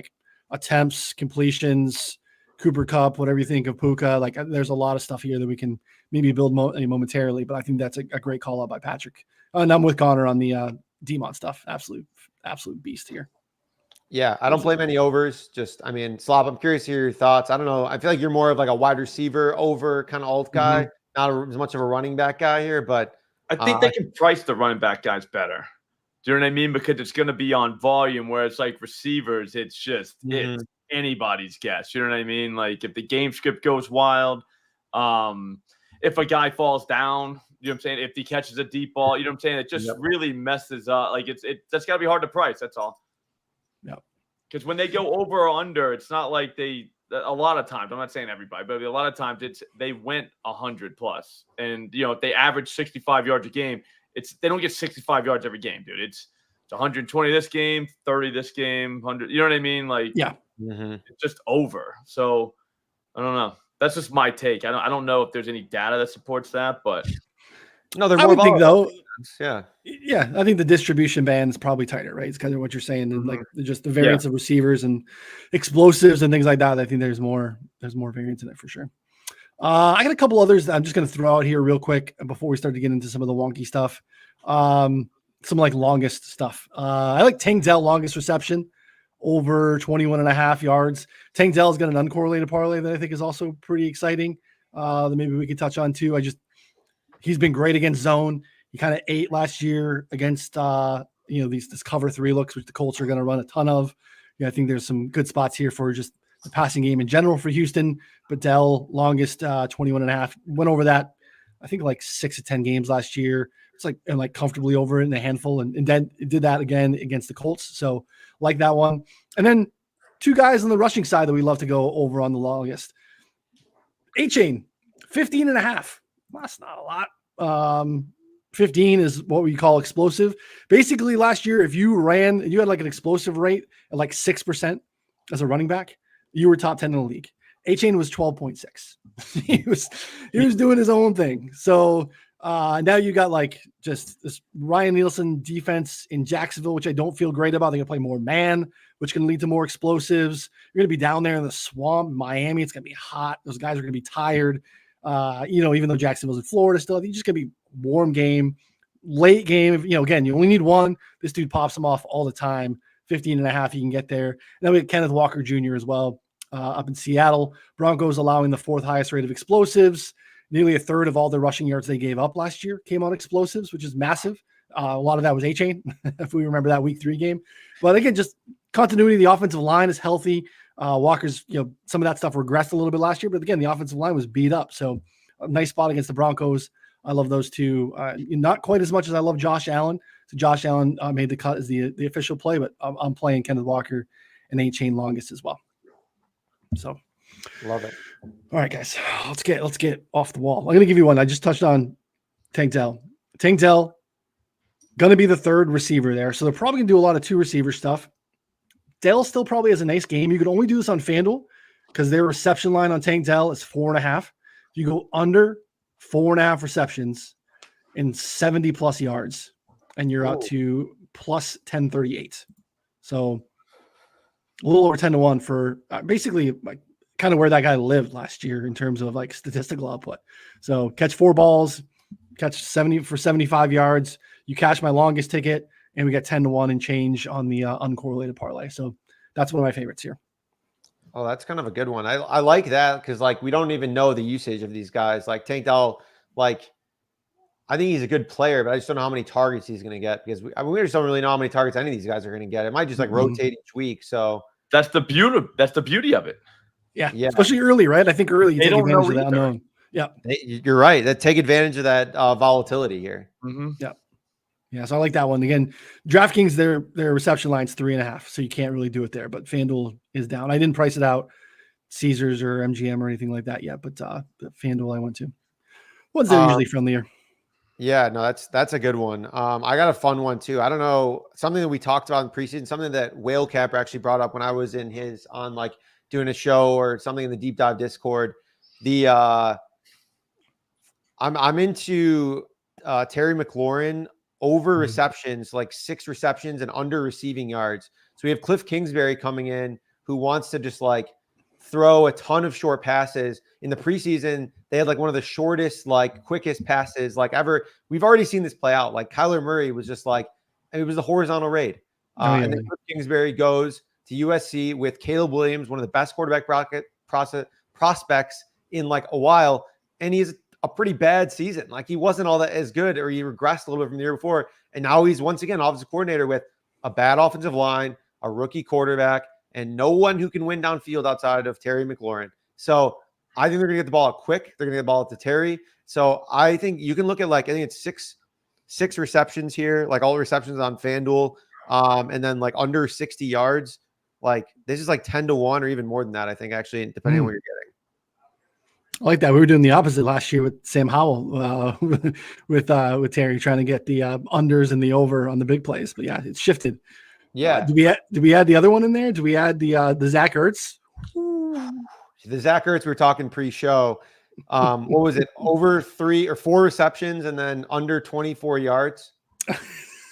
attempts, completions, Cooper Kupp, whatever you think of Puka. There's a lot of stuff here that we can maybe build momentarily, but I think that's a great call out by Patrick. And I'm with Connor on the Demon stuff. Absolute beast here. Yeah, I don't blame any overs. Slop, I'm curious to hear your thoughts. I don't know. I feel like you're more of a wide receiver over kind of alt guy, not as much of a running back guy here, but I think they can price the running back guys better. Do you know what I mean? Because it's going to be on volume, where it's receivers, it's just it's anybody's guess. You know what I mean? If the game script goes wild, if a guy falls down, you know what I'm saying? If he catches a deep ball, you know what I'm saying? It just really messes up. That's got to be hard to price. That's all. Yeah. Because when they go over or under, it's not a lot of times, I'm not saying everybody, but a lot of times they went 100 plus. And, if they average 65 yards a game, they don't get 65 yards every game, dude. It's 120 this game, 30 this game, 100. You know what I mean? It's just over. So I don't know. That's just my take. I don't know if there's any data that supports that, but no, they're I would think though. Yeah. I think the distribution band is probably tighter, right? It's kind of what you're saying, and just the variance of receivers and explosives and things like that. I think there's more variance in it for sure. I got a couple others that I'm just going to throw out here real quick before we start to get into some of the wonky stuff. Some like longest stuff. I like Tank Dell longest reception over 21.5 yards. Tank Dell's got an uncorrelated parlay that I think is also pretty exciting. That maybe we could touch on too. He's been great against zone. He kind of ate last year against this cover 3 looks, which the Colts are going to run a ton of. I think there's some good spots here for just the passing game in general for Houston. But Dell longest 21.5, went over that I think like 6 to 10 games last year. It's like comfortably over it in a handful, and then it did that again against the Colts. So like that one. And then 2 guys on the rushing side that we love to go over on the longest. A-Chain, 15.5. Well, that's not a lot. 15 is what we call explosive. Basically, last year, if you ran and you had like an explosive rate at like 6% as a running back, you were top 10 in the league. A-Chain was 12.6. he was doing his own thing. So now you got like just this Ryan Nielsen defense in Jacksonville, which I don't feel great about. They're gonna play more man, which can lead to more explosives. You're gonna be down there in the swamp, Miami. It's gonna be hot. Those guys are gonna be tired. Even though Jacksonville's in Florida still, I think it's just gonna be warm game, late game. Again, you only need one. This dude pops them off all the time. 15.5, you can get there. And then we have Kenneth Walker Jr. as well, up in Seattle. Broncos allowing the 4th highest rate of explosives. Nearly a third of all the rushing yards they gave up last year came on explosives, which is massive. A lot of that was A-Chain, if we remember that week 3 game. But again, just continuity. The offensive line is healthy. Walker's, some of that stuff regressed a little bit last year, but again, the offensive line was beat up. So a nice spot against the Broncos. I love those 2. Not quite as much as I love Josh Allen. So Josh Allen made the cut as the official play, but I'm playing Kenneth Walker and A-Chain longest as well. So love it. All right, guys, let's get off the wall. I'm going to give you one. I just touched on Tank Dell. Tank Dell going to be the 3rd receiver there. So they're probably going to do a lot of 2 receiver stuff. Dell still probably has a nice game. You can only do this on FanDuel because their reception line on Tank Dell is 4.5. If you go under 4.5 receptions and 70 plus yards, and you're out to plus 1038. So a little over 10-1 for basically like kind of where that guy lived last year in terms of like statistical output. So catch 4 balls, catch 70 for 75 yards. You cash my longest ticket, and we got 10-1 and change on the uncorrelated parlay. So that's one of my favorites here. Oh, that's kind of a good one. I like that because like we don't even know the usage of these guys. Like Tank Dell, like I think he's a good player, but I just don't know how many targets he's going to get because we just don't really know how many targets any of these guys are going to get. It might just like rotate each week. So that's the beauty of it. Yeah. Especially early, right? I think early you they take don't advantage know of that unknown. Yeah. You're right. Take advantage of that volatility here. Mm-hmm. Yeah. Yeah. So I like that one. Again, DraftKings, their reception line's 3.5, so you can't really do it there. But FanDuel is down. I didn't price it out, Caesars or MGM or anything like that yet. But FanDuel I went to. What's they're usually friendlier? Yeah, no, that's a good one. I got a fun one too. I don't know, something that we talked about in preseason, something that Whale Capper actually brought up when I was in his on like doing a show or something in the deep dive Discord. I'm into Terry McLaurin over receptions, like 6 receptions and under receiving yards. So we have Cliff Kingsbury coming in who wants to just like throw a ton of short passes. In the preseason, they had like one of the shortest, like quickest passes like ever. We've already seen this play out. Like Kyler Murray was just like, it was a horizontal raid. And then Cliff Kingsbury goes to USC with Caleb Williams, one of the best quarterback prospects in like a while. And he's a pretty bad season. Like he wasn't all that as good, or he regressed a little bit from the year before. And now he's once again offensive coordinator with a bad offensive line, a rookie quarterback, and no one who can win downfield outside of Terry McLaurin. So I think they're going to get the ball out quick. They're going to get the ball out to Terry. So I think you can look at like, I think it's six receptions here, like all receptions on FanDuel. And then like under 60 yards, like this is like 10-1 or even more than that, I think, actually, depending on what you're getting. I like that. We were doing the opposite last year with Sam Howell, with Terry trying to get the unders and the over on the big plays. But yeah, it's shifted. Yeah. Did we add the other one in there? Do we add the Zach Ertz? The Zach Ertz we were talking pre-show. What was it? Over 3 or 4 receptions and then under 24 yards.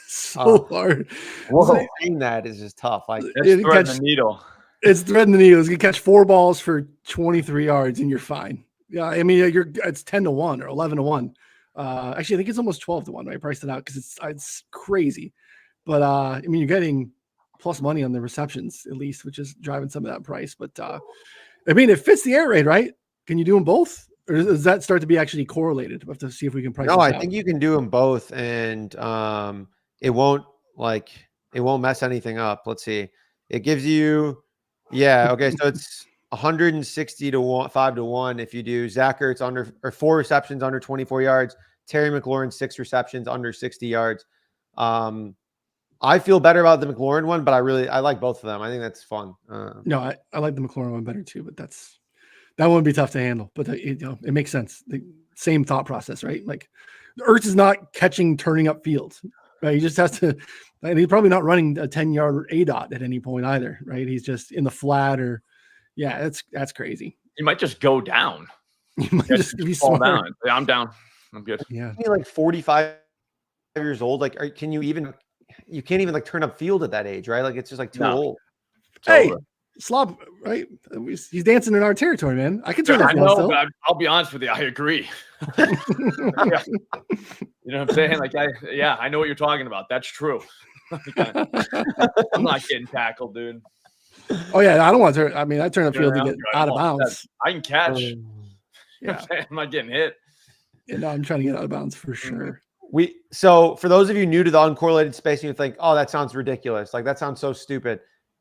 So hard. Whoa, saying that is just tough. Like it's threading the needle. It's threading the needle. You catch 4 balls for 23 yards and you're fine. Yeah, I mean, it's 10-1 or 11-1. Actually, I think it's almost 12-1. I priced it out because it's crazy. But I mean, you're getting plus money on the receptions at least, which is driving some of that price. But I mean, it fits the air raid, right? Can you do them both, or does that start to be actually correlated? We have to see if we can price. No, this I out. think you can do them both, and it won't mess anything up. Let's see. It gives you, yeah, okay. So it's 160 to 5-1 if you do Zach Ertz under or 4 receptions under 24 yards, Terry McLaurin 6 receptions under 60 yards. I feel better about the McLaurin one, but I like both of them. I think that's fun. No, I like the McLaurin one better too, but that one would be tough to handle. But it makes sense. The same thought process, right? Like Ertz is not catching, turning up field, right? He just has to, and he's probably not running a 10-yard ADOT at any point either, right? He's just in the flat or, yeah, that's crazy. He might just go down. He might just be fall smart. down. Yeah, I'm down. I'm good. Yeah. You're like 45 years old. Like, can you even? You can't even like turn up field at that age, right? Like it's just like too old. Hey, Slob, right? He's dancing in our territory, man. I can turn up field still. But I'll be honest with you. I agree. Yeah. You know what I'm saying? Like, I know what you're talking about. That's true. I'm not getting tackled, dude. Oh yeah, I don't want to. I mean, I turn up field to get out of bounds. I can catch. You know Yeah, I'm not getting hit. Yeah, no, I'm trying to get out of bounds for sure. So for those of you new to the uncorrelated space, and you think, oh, that sounds ridiculous. Like that sounds so stupid.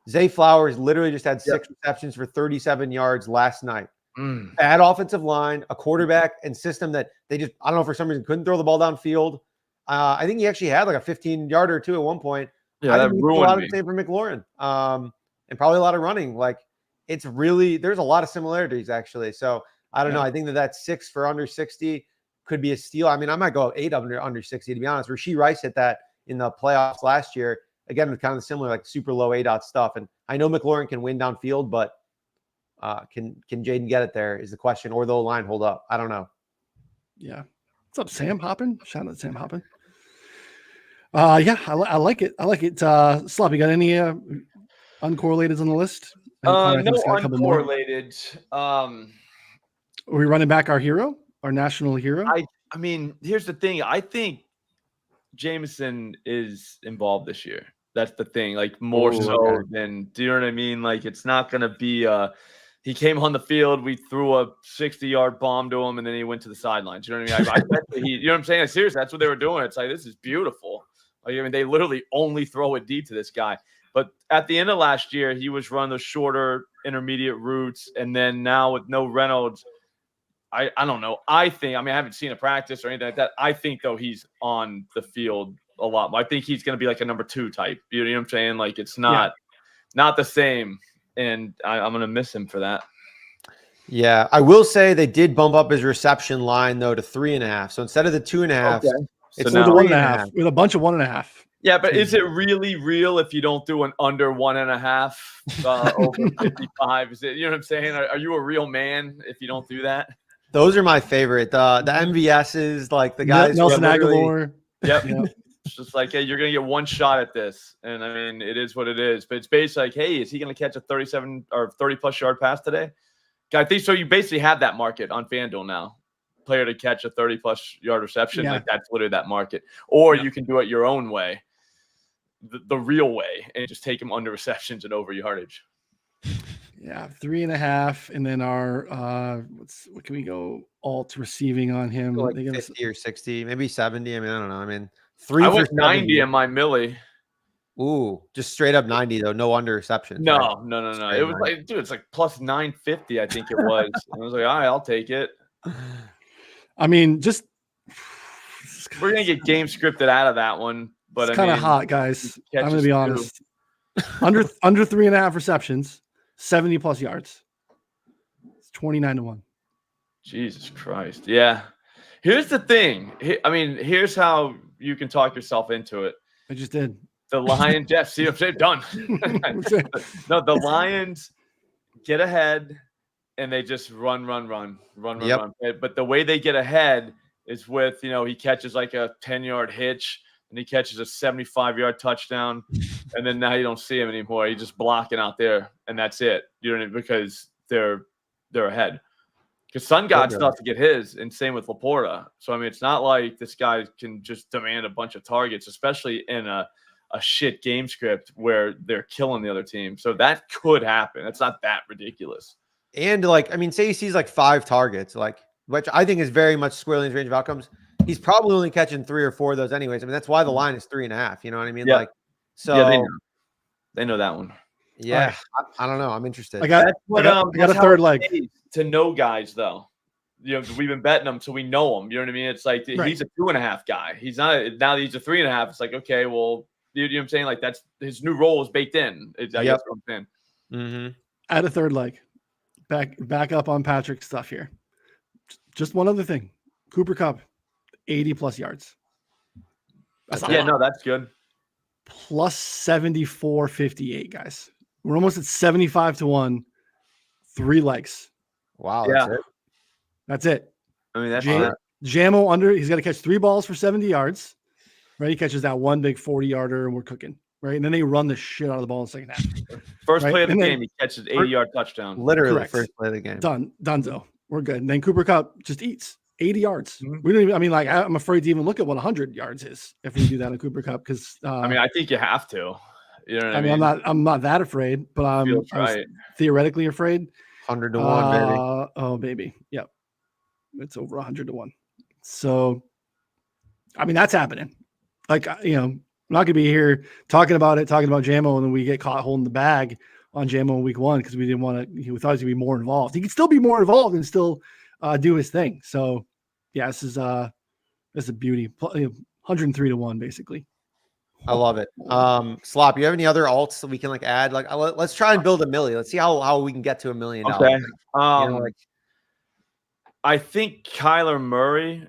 Zay Flowers literally just had 6 receptions for 37 yards last night. Bad offensive line, a quarterback and system that they just, I don't know, for some reason couldn't throw the ball downfield. I think he actually had like a 15-yarder or 2 at one point. Yeah, that ruined a lot me. of the same for McLaurin. And probably a lot of running. Like it's really, there's a lot of similarities actually. So I don't know. I think that 6 for under 60 could be a steal. I mean, I might go 8 under 60 to be honest. Rasheed Rice hit that in the playoffs last year. Again, with kind of similar, like super low ADOT stuff. And I know McLaurin can win downfield, but can Jaden get it there is the question, or the line hold up? I don't know. Yeah. What's up, Sam Hoppin? Shout out to Sam Hoppin. Yeah, I like it. I like it. Sloppy, got any uncorrelateds on the list? No uncorrelated. Are we running back our hero, our national hero? I mean, here's the thing. I think Jameson is involved this year. That's the thing. Like more than, do you know what I mean? Like it's not going to be he came on the field, we threw a 60-yard bomb to him, and then he went to the sidelines. You know what I mean? I bet you know what I'm saying? Like, seriously, that's what they were doing. It's like, this is beautiful. Like, I mean, they literally only throw a deep to this guy. But at the end of last year, he was running those shorter intermediate routes. And then now with no Reynolds, I don't know. I think, I mean, I haven't seen a practice or anything like that. I think, though, he's on the field a lot more. I think he's going to be like a number 2 type. You know what I'm saying? Like, it's not the same. And I'm going to miss him for that. Yeah, I will say they did bump up his reception line, though, to 3.5. So instead of the 2.5, it's now 1.5 with a bunch of 1.5. Yeah, but is it really real if you don't do an under 1.5 over 55? Is it, you know what I'm saying? Are you a real man if you don't do that? Those are my favorite. The MVSs, like the guys. Nelson Aguilar. Yep. It's just like, hey, you're going to get one shot at this. And I mean, it is what it is. But it's basically like, hey, is he going to catch a 37 or 30-plus yard pass today? I think so. You basically have that market on FanDuel now. Player to catch a 30-plus yard reception. Like that's literally that market. Or you can do it your own way, the real way, and just take him under receptions and over yardage. Yeah, 3.5. And then our, what can we go alt receiving on him? Like 50 or 60, maybe 70. I mean, I don't know. I mean, 3 I for went 90 70. in my Millie. Ooh, just straight up 90 though, no under reception. No. Straight It was 90. Like, dude, it's like plus 950, I think it was. I was like, all right, I'll take it. I mean, just we're gonna get game scripted out of that one, but it's kind of hot, guys. I'm gonna be honest. under 3.5 receptions, 70+ yards. It's 29-1. Jesus Christ. Yeah. Here's the thing. I mean, here's how you can talk yourself into it. I just did. The Lions, Jeff, see what I'm saying? Done. No, the Lions get ahead and they just run. But the way they get ahead is with, he catches like a 10-yard hitch and he catches a 75-yard touchdown. And then now you don't see him anymore. He's just blocking out there and that's it. You know what I mean? Because they're ahead. Because Sun God still has to get his, and same with Laporta. So, I mean, it's not like this guy can just demand a bunch of targets, especially in a shit game script where they're killing the other team. So that could happen. It's not that ridiculous. And like, I mean, say he sees like 5 targets, like, which I think is very much squarely in his range of outcomes. He's probably only catching 3 or 4 of those anyways. I mean, that's why the line is 3.5. You know what I mean? Yeah. Like, so yeah, they know that one. Yeah, right. I don't know. I'm interested. I got a third leg to know guys though. You know, we've been betting them, so we know them. You know what I mean? It's like he's a 2.5 guy. He's not now that he's a 3.5. It's like, okay, well, you know what I'm saying? Like that's his new role is baked in. I guess what I'm saying. Mm-hmm. Add a third leg. Back up on Patrick's stuff here. Just one other thing. Cooper Kupp, 80 plus yards. That's good. Plus 74.58, guys. We're almost at 75-1. 3 legs. Wow. That's it. I mean, that's Jamo under. He's got to catch 3 balls for 70 yards. Right. He catches that one big 40-yarder, and we're cooking. Right. And then they run the shit out of the ball in the second half. First play of the game, he catches 80-yard touchdown. Literally the first play of the game. Dunzo. We're good. And then Cooper Kupp just eats 80 yards. Mm-hmm. We don't even. I mean, like I'm afraid to even look at what 100 yards is if we do that on Cooper Kupp because. I mean, I think you have to. You know what I mean? I'm not that afraid, but I'm theoretically afraid. 100-1, baby. Oh, baby. Yep. It's over 100-1. So, I mean, that's happening. Like, you know, I'm not going to be here talking about Jamo, and then we get caught holding the bag on Jamo in week 1 because we didn't want to, we thought he was going to be more involved. He could still be more involved and still do his thing. So, yeah, this is a beauty. 103-1, basically. I love it. Slop, you have any other alts that we can like add? Like, let's try and build a million. Let's see how we can get to $1 million. Okay. I think Kyler Murray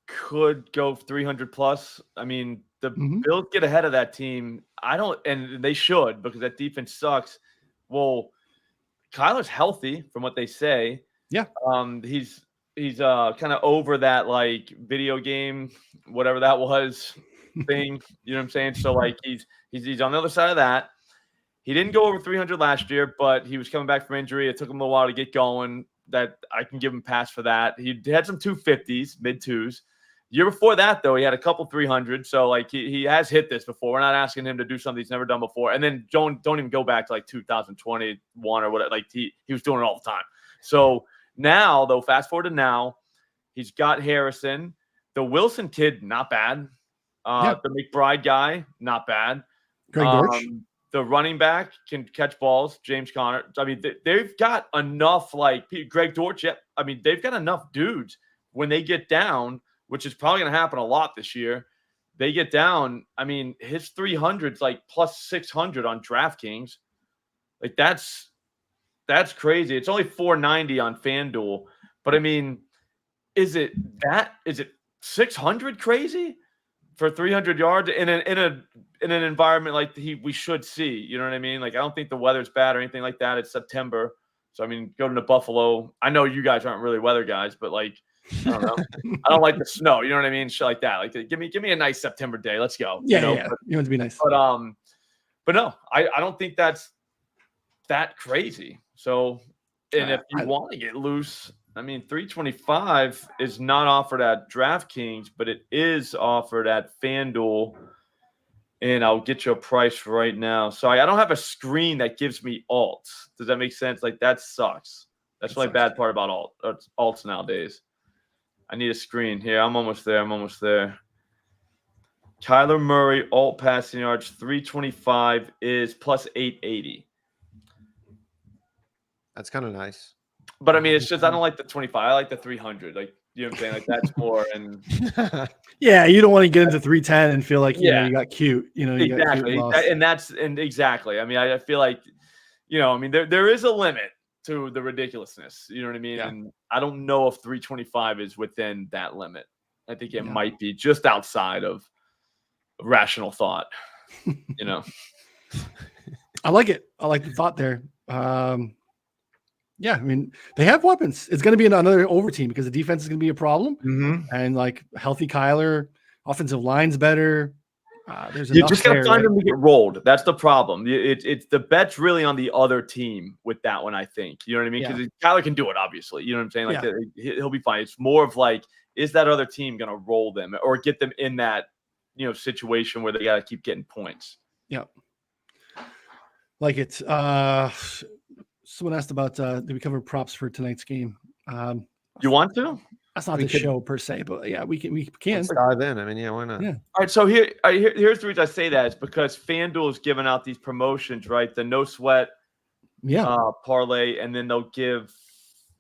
could go 300 plus. I mean, the Bills get ahead of that team. And they should because that defense sucks. Well, Kyler's healthy from what they say. Yeah. He's kind of over that like video game, whatever that was. Thing, you know what I'm saying? So like he's on the other side of that. He didn't go over 300 last year, but he was coming back from injury. It took him a while to get going. That I can give him a pass for that. He had some 250s, mid 2s. Year before that, though, he had a couple 300. So like he has hit this before. We're not asking him to do something he's never done before. And then don't even go back to like 2021 or whatever. Like he was doing it all the time. So now though, fast forward to now, he's got Harrison, the Wilson kid, not bad. The McBride guy, not bad. Greg Dortch. The running back can catch balls, James Conner. I mean, they've got enough, like Greg Dortch. Yeah, I mean, they've got enough dudes when they get down, which is probably going to happen a lot this year. They get down. I mean, his 300's like plus 600 on DraftKings. Like that's crazy. It's only 490 on FanDuel, but I mean, is it 600 crazy? For 300 yards in an environment like we should see, you know what I mean? Like I don't think the weather's bad or anything like that. It's September, so I mean, going to Buffalo. I know you guys aren't really weather guys, but like I don't know. I don't like the snow. You know what I mean? Shit like that. Like give me a nice September day. Let's go. Yeah, you know? yeah. You want it to be nice. But no, I don't think that's that crazy. So, and if you want to get loose. I mean, 325 is not offered at DraftKings, but it is offered at FanDuel. And I'll get you a price right now. Sorry, I don't have a screen that gives me alts. Does that make sense? Like, that sucks. That's the only bad part about alts nowadays. I need a screen. Here, I'm almost there. Kyler Murray, alt passing yards, 325 is plus 880. That's kind of nice. But I mean, it's just I don't like the 25. I like the 300. Like you know what I'm saying? Like that's more. And yeah, you don't want to get into 310 and feel like you know you got cute. You know, exactly. Exactly. I mean, I feel like I mean, there is a limit to the ridiculousness. You know what I mean? Yeah. And I don't know if 325 is within that limit. I think it might be just outside of rational thought. I like it. I like the thought there. Yeah, I mean, they have weapons. It's going to be another over team because the defense is going to be a problem. Mm-hmm. And like healthy Kyler, offensive line's better. There's You enough just gotta there, find right? them to get rolled. That's the problem. It's the bet's really on the other team with that one, I think. You know what I mean? Yeah. Because Kyler can do it, obviously. You know what I'm saying? Like Yeah. he'll be fine. It's more of like, is that other team gonna roll them or get them in that situation where they gotta keep getting points? Yeah. Like it's someone asked about did we cover props for tonight's game? You want to? That's not We the could- show per se, but yeah, we can. Let's dive in. I mean, yeah, why not? Yeah. All right, so here's the reason I say that is because FanDuel is giving out these promotions, right? The no sweat parlay, and then they'll give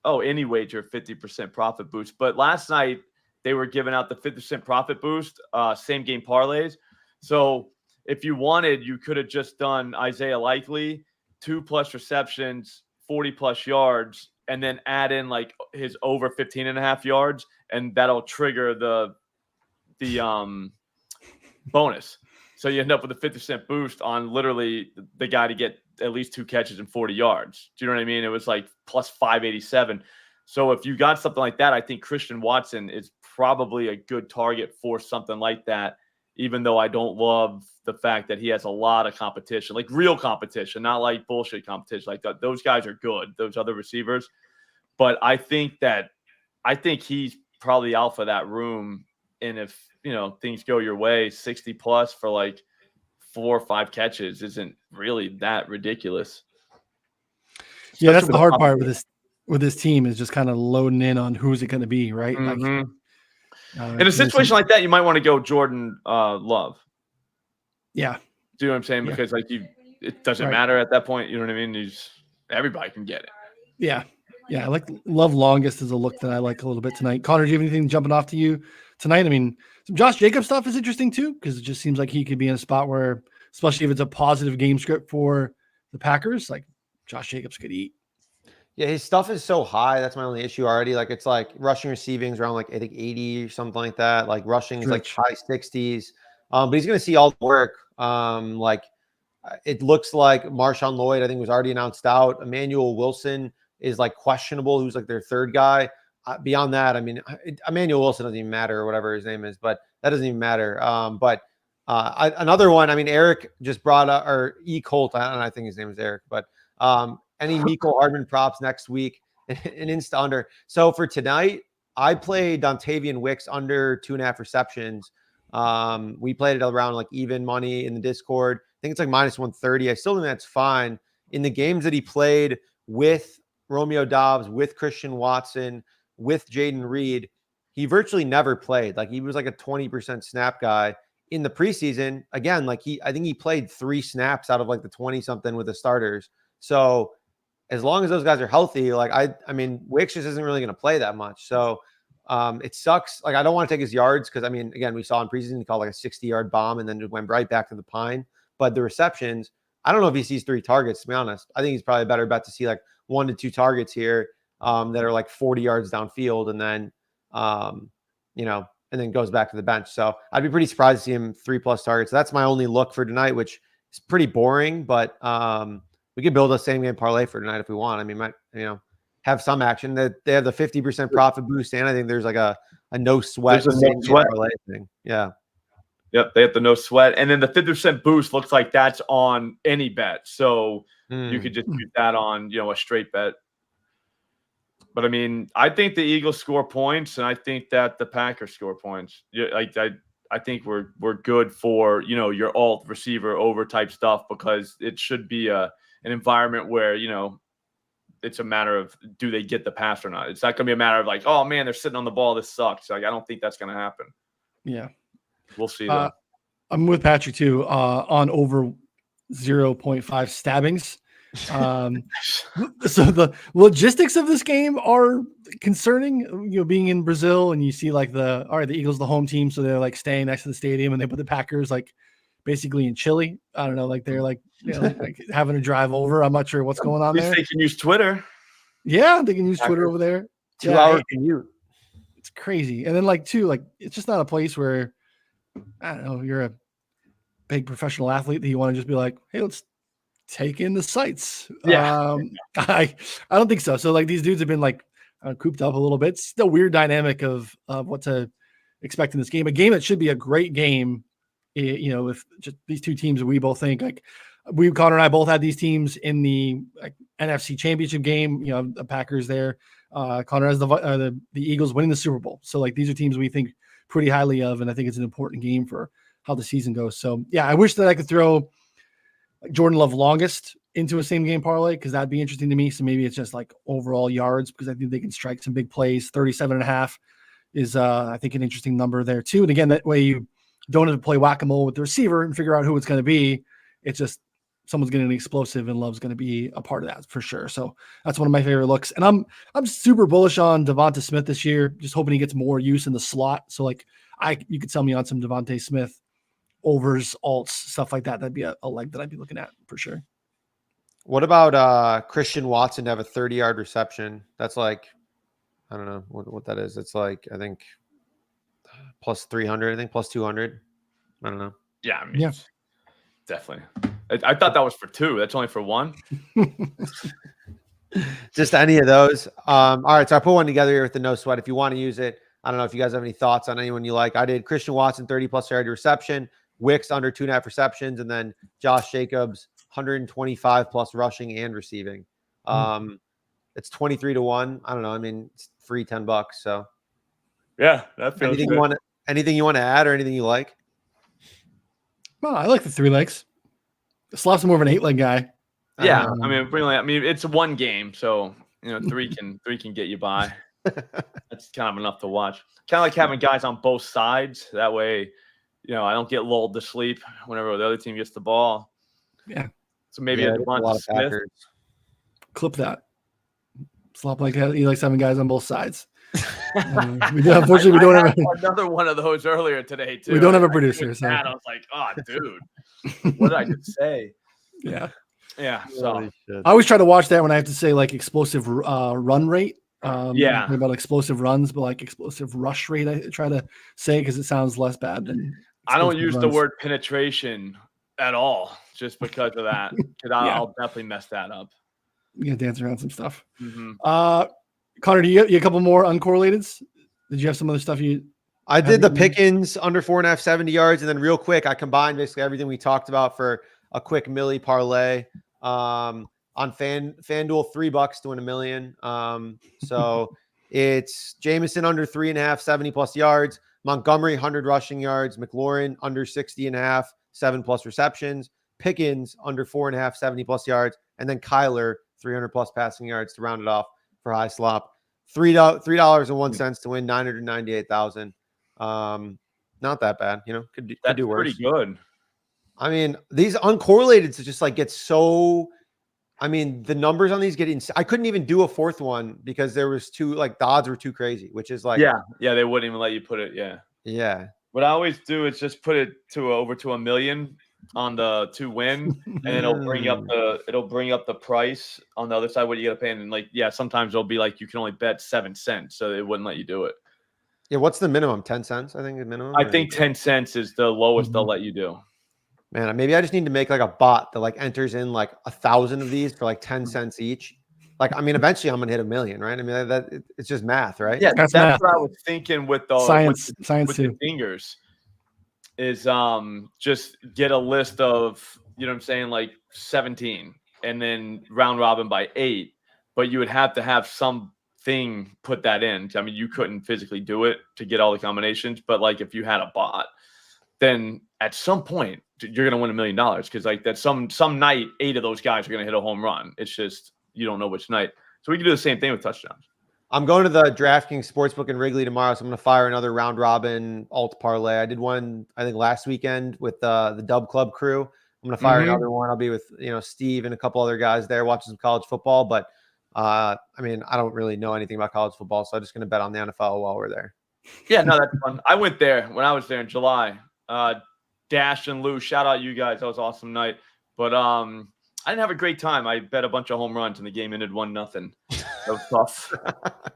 any wager 50% profit boost. But last night they were giving out the 50% profit boost, same game parlays. So if you wanted, you could have just done Isaiah Likely, 2+ receptions, 40+ yards, and then add in like his over 15.5 yards, and that'll trigger the bonus. So you end up with a 50% boost on literally the guy to get at least 2 catches and 40 yards. Do you know what I mean? It was like plus 587. So if you got something like that, I think Christian Watson is probably a good target for something like that, even though I don't love the fact that he has a lot of competition, like real competition, not like bullshit competition. Like those guys are good, those other receivers. But I think he's probably out for that room. And if, things go your way, 60+ for like 4 or 5 catches isn't really that ridiculous. Yeah, that's the hard part with this team is just kind of loading in on who's it going to be, right? Mm-hmm. Like, in a situation like that, you might want to go Jordan Love. Yeah. Do you know what I'm saying? Because it doesn't matter at that point. You know what I mean? Everybody can get it. Yeah. Yeah. I like Love longest is a look that I like a little bit tonight. Connor, do you have anything jumping off to you tonight? I mean, some Josh Jacobs stuff is interesting too, because it just seems like he could be in a spot where, especially if it's a positive game script for the Packers, like Josh Jacobs could eat. Yeah, his stuff is so high. That's my only issue already. Like it's like rushing, receiving is around like I think 80 or something like that. Like rushing is like high 60s. But he's going to see all the work. It looks like Marshawn Lloyd, I think, was already announced out. Emmanuel Wilson is like questionable, who's like their third guy. Beyond that, I mean, Emmanuel Wilson doesn't even matter or whatever his name is, but that doesn't even matter. Another one, I mean, Eric just brought up, or E. Colt, I think his name is Eric, but any Mecole Hardman props next week, an insta under. So for tonight, I played Dontavian Wicks under 2.5 receptions. We played it around like even money in the Discord. I think it's like minus 130. I still think that's fine. In the games that he played with Romeo Doubs, with Christian Watson, with Jaden Reed, he virtually never played. Like he was like a 20% snap guy in the preseason. Again, like I think he played 3 snaps out of like the 20 something with the starters. So as long as those guys are healthy, like I mean, Wicks just isn't really going to play that much. So it sucks. Like I don't want to take his yards because I mean, again, we saw in preseason he called like a 60-yard bomb and then it went right back to the pine. But the receptions, I don't know if he sees 3 targets, to be honest. I think he's probably a better bet to see like 1 to 2 targets here that are like 40 yards downfield and then, and then goes back to the bench. So I'd be pretty surprised to see him 3+ targets. So that's my only look for tonight, which is pretty boring, but we could build a same game parlay for tonight if we want. I mean, have some action. That they have the 50% profit boost, and I think there's like a no sweat parlay thing. Yeah. Yep, they have the no sweat, and then the 50% boost looks like that's on any bet, so you could just use that on a straight bet. But I mean, I think the Eagles score points, and I think that the Packers score points. I think we're good for your alt receiver over type stuff because it should be an environment where it's a matter of do they get the pass or not. It's not going to be a matter of like, oh man, they're sitting on the ball. This sucks. Like I don't think that's going to happen. Yeah, we'll see. Though. I'm with Patrick too on over 0.5 stabbings. So the logistics of this game are concerning. Being in Brazil and you see like the Eagles, the home team, so they're like staying next to the stadium, and they put the Packers like basically in Chile. I don't know, like they're like like having to drive over. I'm not sure what's going on there. They can use Twitter. Yeah, they can use Twitter over there. 2-hour commute. It's crazy. And then like it's just not a place where I don't know, you're a big professional athlete that you want to just be like, hey, let's take in the sights. Yeah. I don't think so. So like these dudes have been like cooped up a little bit. It's the weird dynamic of what to expect in this game. A game that should be a great game you know, with just these two teams that we both think like Connor and I both had these teams in the NFC Championship game. You know, the Packers there. Connor has the Eagles winning the Super Bowl. So like these are teams we think pretty highly of, and I think it's an important game for how the season goes. So yeah, I wish that I could throw Jordan Love longest into a same game parlay because that'd be interesting to me. So maybe it's just like overall yards because I think they can strike some big plays. 37.5 is I think an interesting number there too. And again, that way you don't have to play whack-a-mole with the receiver and figure out who it's going to be. It's just someone's getting an explosive and Love's going to be a part of that for sure. So that's one of my favorite looks. And I'm super bullish on Devonta Smith this year, just hoping he gets more use in the slot. So like you could sell me on some Devonta Smith overs, alts, stuff like that. That'd be a leg that I'd be looking at for sure. What about Christian Watson to have a 30-yard reception? That's like, I don't know what that is. It's like, I think plus 300, I think plus 200. I don't know. Yeah, I mean, definitely. I thought that was for 2. That's only for 1. Just any of those. All right, so I put one together here with the no sweat. If you want to use it, I don't know if you guys have any thoughts on anyone you like. I did Christian Watson 30+ yard reception, Wicks under 2.5 receptions, and then Josh Jacobs 125+ rushing and receiving. It's 23-1. I don't know. I mean, it's free $10. So yeah, that feels good. Anything you want to add or anything you like? Well, I like the 3 legs. Slop's more of an 8-leg guy. Yeah, I mean, it's one game, so you know, 3 can get you by. That's kind of enough to watch. Kind of like having guys on both sides. That way, you know, I don't get lulled to sleep whenever the other team gets the ball. Yeah. So maybe a lot of Smith. Clip that. Slop like he likes having guys on both sides. Unfortunately, we don't have another one of those earlier today too. We don't have a producer. So I was like, oh, dude, what did I just say? Yeah. So I always try to watch that when I have to say like explosive run rate. About explosive runs, but like explosive rush rate, I try to say because it sounds less bad than. I don't use the word penetration at all, just because of that. Because I'll definitely mess that up. You gotta dance around some stuff. Mm-hmm. Connor, do you a couple more uncorrelateds? Did you have some other stuff I did the Pickens under 4.5 70 yards, and then real quick, I combined basically everything we talked about for a quick milli parlay. On FanDuel, $3 to win $1 million. So it's Jameson under 3.5, 70+ yards. Montgomery, 100 rushing yards. McLaurin under 60.5, 7+ receptions. Pickens under 4.5, 70+ yards. And then Kyler, 300+ passing yards to round it off for high slop. $3.01 to win 998,000. Not that bad, you know. Could do worse. Pretty good. I mean, these uncorrelated to just like get so. I mean, the numbers on these I couldn't even do a fourth one because there was the odds were too crazy, which is like, they wouldn't even let you put it. Yeah. What I always do is just put it to over to $1 million on the to win, and it'll bring up the price on the other side what you got to pay. And like, sometimes it'll be like you can only bet 7 cents, so it wouldn't let you do it. Yeah, what's the minimum? 10 cents, I think the minimum. I think 10 cents is the lowest they'll let you do. Man, maybe I just need to make like a bot that like enters in like 1,000 of these for like 10 cents each. Like, I mean, eventually I'm gonna hit $1 million, right? I mean, it's just math, right? Yeah, that's math. what I was thinking with the science with the fingers is just get a list of, you know what I'm saying, like 17 and then round robin by 8, but you would have to have something put that in. I mean, you couldn't physically do it to get all the combinations, but like if you had a bot, then at some point you're gonna win $1 million because like that some night 8 of those guys are gonna hit a home run. It's just you don't know which night. So we can do the same thing with touchdowns. I'm going to the DraftKings Sportsbook in Wrigley tomorrow, so I'm gonna fire another round robin alt parlay. I did one I think last weekend with the Dub Club crew. I'm gonna fire another one. I'll be with Steve and a couple other guys there watching some college football. But I mean, I don't really know anything about college football, so I'm just gonna bet on the NFL while we're there. Yeah, no, that's fun. I went there when I was there in July. Dash and Lou, shout out you guys. That was an awesome night. But I didn't have a great time. I bet a bunch of home runs and the game ended 1-0. That was tough.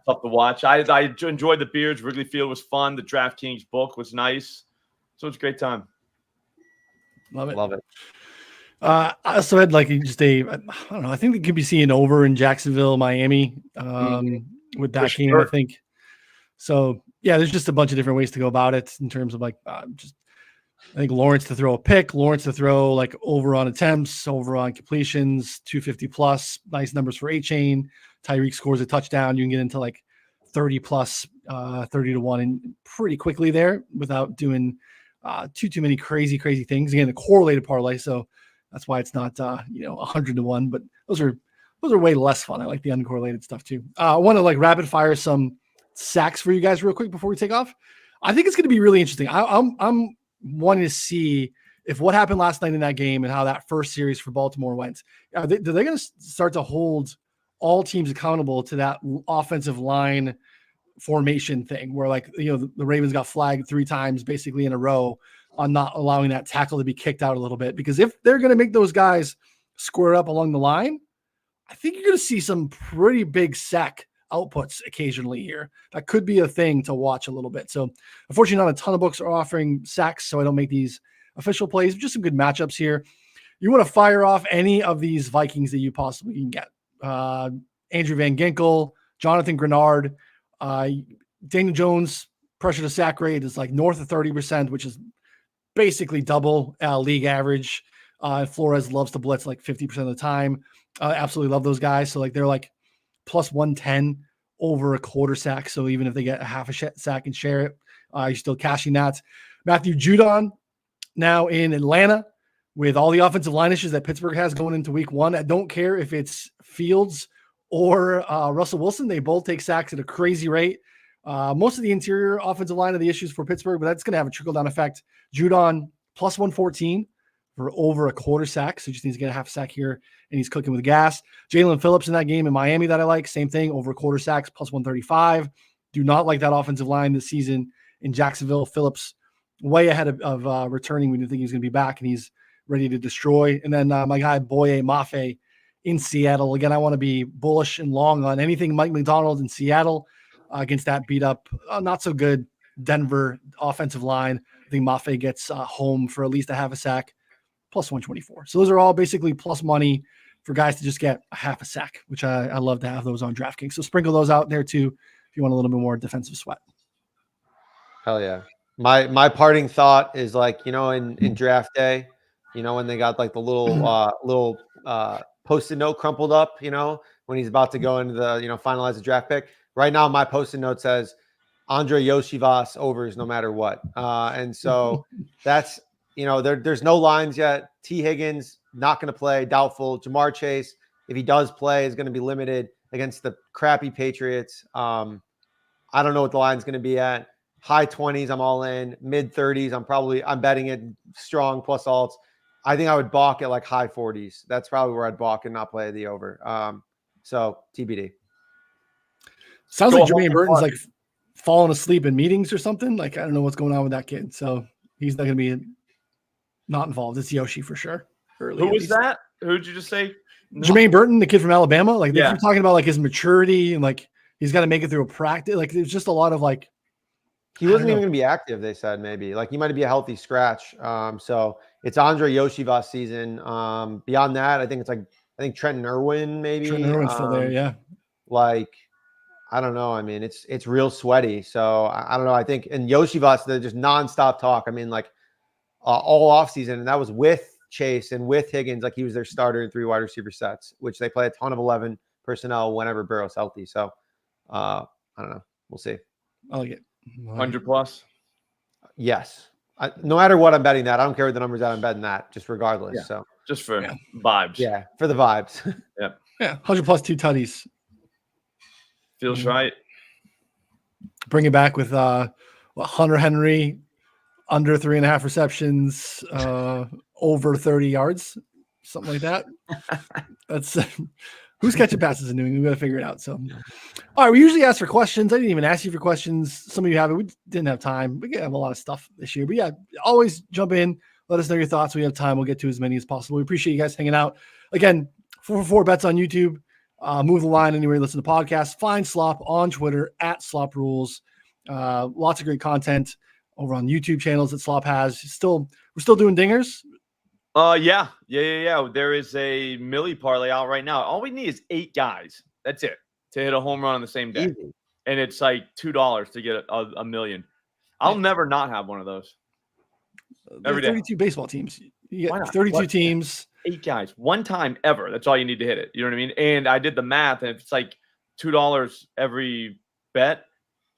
Tough to watch. I enjoyed the beers. Wrigley Field was fun. The DraftKings book was nice. So it was a great time. Love it. Love it. I also had like just I don't know. I think they could be seeing over in Jacksonville, Miami with that game, I think. So yeah, there's just a bunch of different ways to go about it in terms of like just I think Lawrence to throw a pick, Lawrence to throw like over on attempts, over on completions, 250 plus, nice numbers for A-Chain. Tyreek scores a touchdown. You can get into like 30 plus, 30 to 1 and pretty quickly there without doing too many crazy things. Again, a correlated parlay, so that's why it's not 100 to 1, but those are way less fun. I like the uncorrelated stuff too. I want to like rapid fire some sacks for you guys real quick before we take off. I think it's going to be really interesting. I'm wanting to see if what happened last night in that game and how that first series for Baltimore went. Are they going to start to hold all teams accountable to that offensive line formation thing where like, the Ravens got flagged 3 times basically in a row on not allowing that tackle to be kicked out a little bit? Because if they're going to make those guys square up along the line, I think you're going to see some pretty big sack outputs occasionally here. That could be a thing to watch a little bit. So unfortunately, not a ton of books are offering sacks, so I don't make these official plays. Just some good matchups here. You want to fire off any of these Vikings that you possibly can get. Andrew Van Ginkel, Jonathan Grenard, Daniel Jones pressure to sack rate is like north of 30%, which is basically double league average. Flores loves to blitz like 50% of the time. Absolutely love those guys. So like they're like plus 110 over a quarter sack. So even if they get a half a sack and share it, you're still cashing that. Matthew Judon now in Atlanta with all the offensive line issues that Pittsburgh has going into week 1. I don't care if it's Fields or Russell Wilson. They both take sacks at a crazy rate. Most of the interior offensive line are the issues for Pittsburgh, but that's going to have a trickle-down effect. Judon plus 114 for over a quarter sack. So just needs to get a half a sack here, and he's cooking with gas. Jalen Phillips in that game in Miami that I like. Same thing, over a quarter sacks, plus 135. Do not like that offensive line this season in Jacksonville. Phillips way ahead of returning. We didn't think he was going to be back, and he's ready to destroy. And then my guy, Boye Mafe in Seattle. Again, I want to be bullish and long on anything Mike McDonald in Seattle against that beat up, not so good Denver offensive line. I think Mafe gets home for at least a half a sack, plus 124. So those are all basically plus money for guys to just get a half a sack, which I love to have those on DraftKings. So sprinkle those out there too if you want a little bit more defensive sweat. Hell yeah. My parting thought is like, in draft day, when they got like the little Post-it note crumpled up, when he's about to go into the, finalize the draft pick. Right now, my Post-it note says Andre Yoshivas overs no matter what. And so that's, there's no lines yet. T. Higgins, not going to play, doubtful. Jamar Chase, if he does play, is going to be limited against the crappy Patriots. I don't know what the line's going to be at. High 20s, I'm all in. Mid 30s, I'm betting it strong plus alts. I think I would balk at like high 40s. That's probably where I'd balk and not play the over. So TBD. Sounds like Jermaine Burton's like falling asleep in meetings or something. Like, I don't know what's going on with that kid. So he's not going to be not involved. It's Yoshi for sure. Who was that? Who did you just say? Jermaine Burton, the kid from Alabama. Like, they're talking about like his maturity and like he's got to make it through a practice. Like, there's just a lot of like, he wasn't even going to be active. They said maybe like he might be a healthy scratch. So it's Andre Yoshivas season. Beyond that, I think Trenton Irwin maybe. Trenton Irwin's still there. Yeah. Like, I don't know. I mean, it's real sweaty. So I don't know. I think in Yoshivas, they're just nonstop talk. I mean, like all offseason, and that was with Chase and with Higgins. Like he was their starter in 3 wide receiver sets, which they play a ton of 11 personnel whenever Burrow's healthy. So I don't know. We'll see. I like it. 100 plus. Yes. No matter what I'm betting that. I don't care what the numbers that I'm betting that, just regardless. Yeah. So just for vibes. Yeah, for the vibes. Yeah. 100 plus 2 tutties. Feels right. Bring it back with Hunter Henry under 3.5 receptions, over 30 yards, something like that. That's who's catching passes and doing. We got to figure it out. So, all right, we usually ask for questions. I didn't even ask you for questions. Some of you have it. We didn't have time. We have a lot of stuff this year, but yeah, always jump in. Let us know your thoughts. We have time. We'll get to as many as possible. We appreciate you guys hanging out. Again, 4for4 bets on YouTube. Move the line anywhere you listen to podcasts. Find Slop on Twitter at Slop Rules. Lots of great content over on YouTube channels that Slop has. We're still doing dingers. Yeah. There is a Millie parlay out right now. All we need is 8 guys. That's it to hit a home run on the same day, and it's like $2 to get a million. I'll never not have one of those. There are Every day. 32 baseball teams. You Why get not? 32 What? teams. 8 guys, one time ever. That's all you need to hit it. You know what I mean? And I did the math, and if it's like $2 every bet,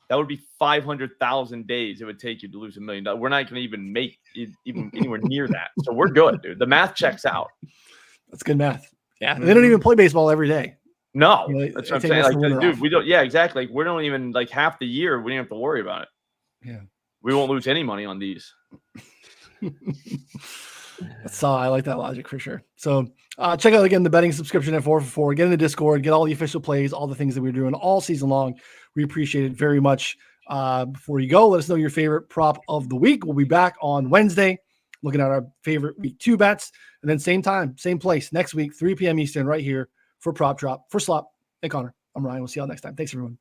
that would be 500,000 days it would take you to lose $1 million. We're not going to even make it even anywhere near that. So we're good, dude. The math checks out. That's good math. Yeah, they don't even play baseball every day. No, You know, that's they what I'm take saying. most of Like, the winter dude, off. we don't. Yeah, exactly. Like, we don't even like half the year. We don't have to worry about it. Yeah. We won't lose any money on these. So I like that logic for sure. So check out again the betting subscription at 4for4. Get in the Discord, get all the official plays, all the things that we're doing all season long. We appreciate it very much. Before you go, let us know your favorite prop of the week. We'll be back on Wednesday looking at our favorite week 2 bets. And then same time, same place next week, 3 p.m. Eastern, right here for Prop Drop for Slop and Connor. I'm Ryan. We'll see y'all next time. Thanks, everyone.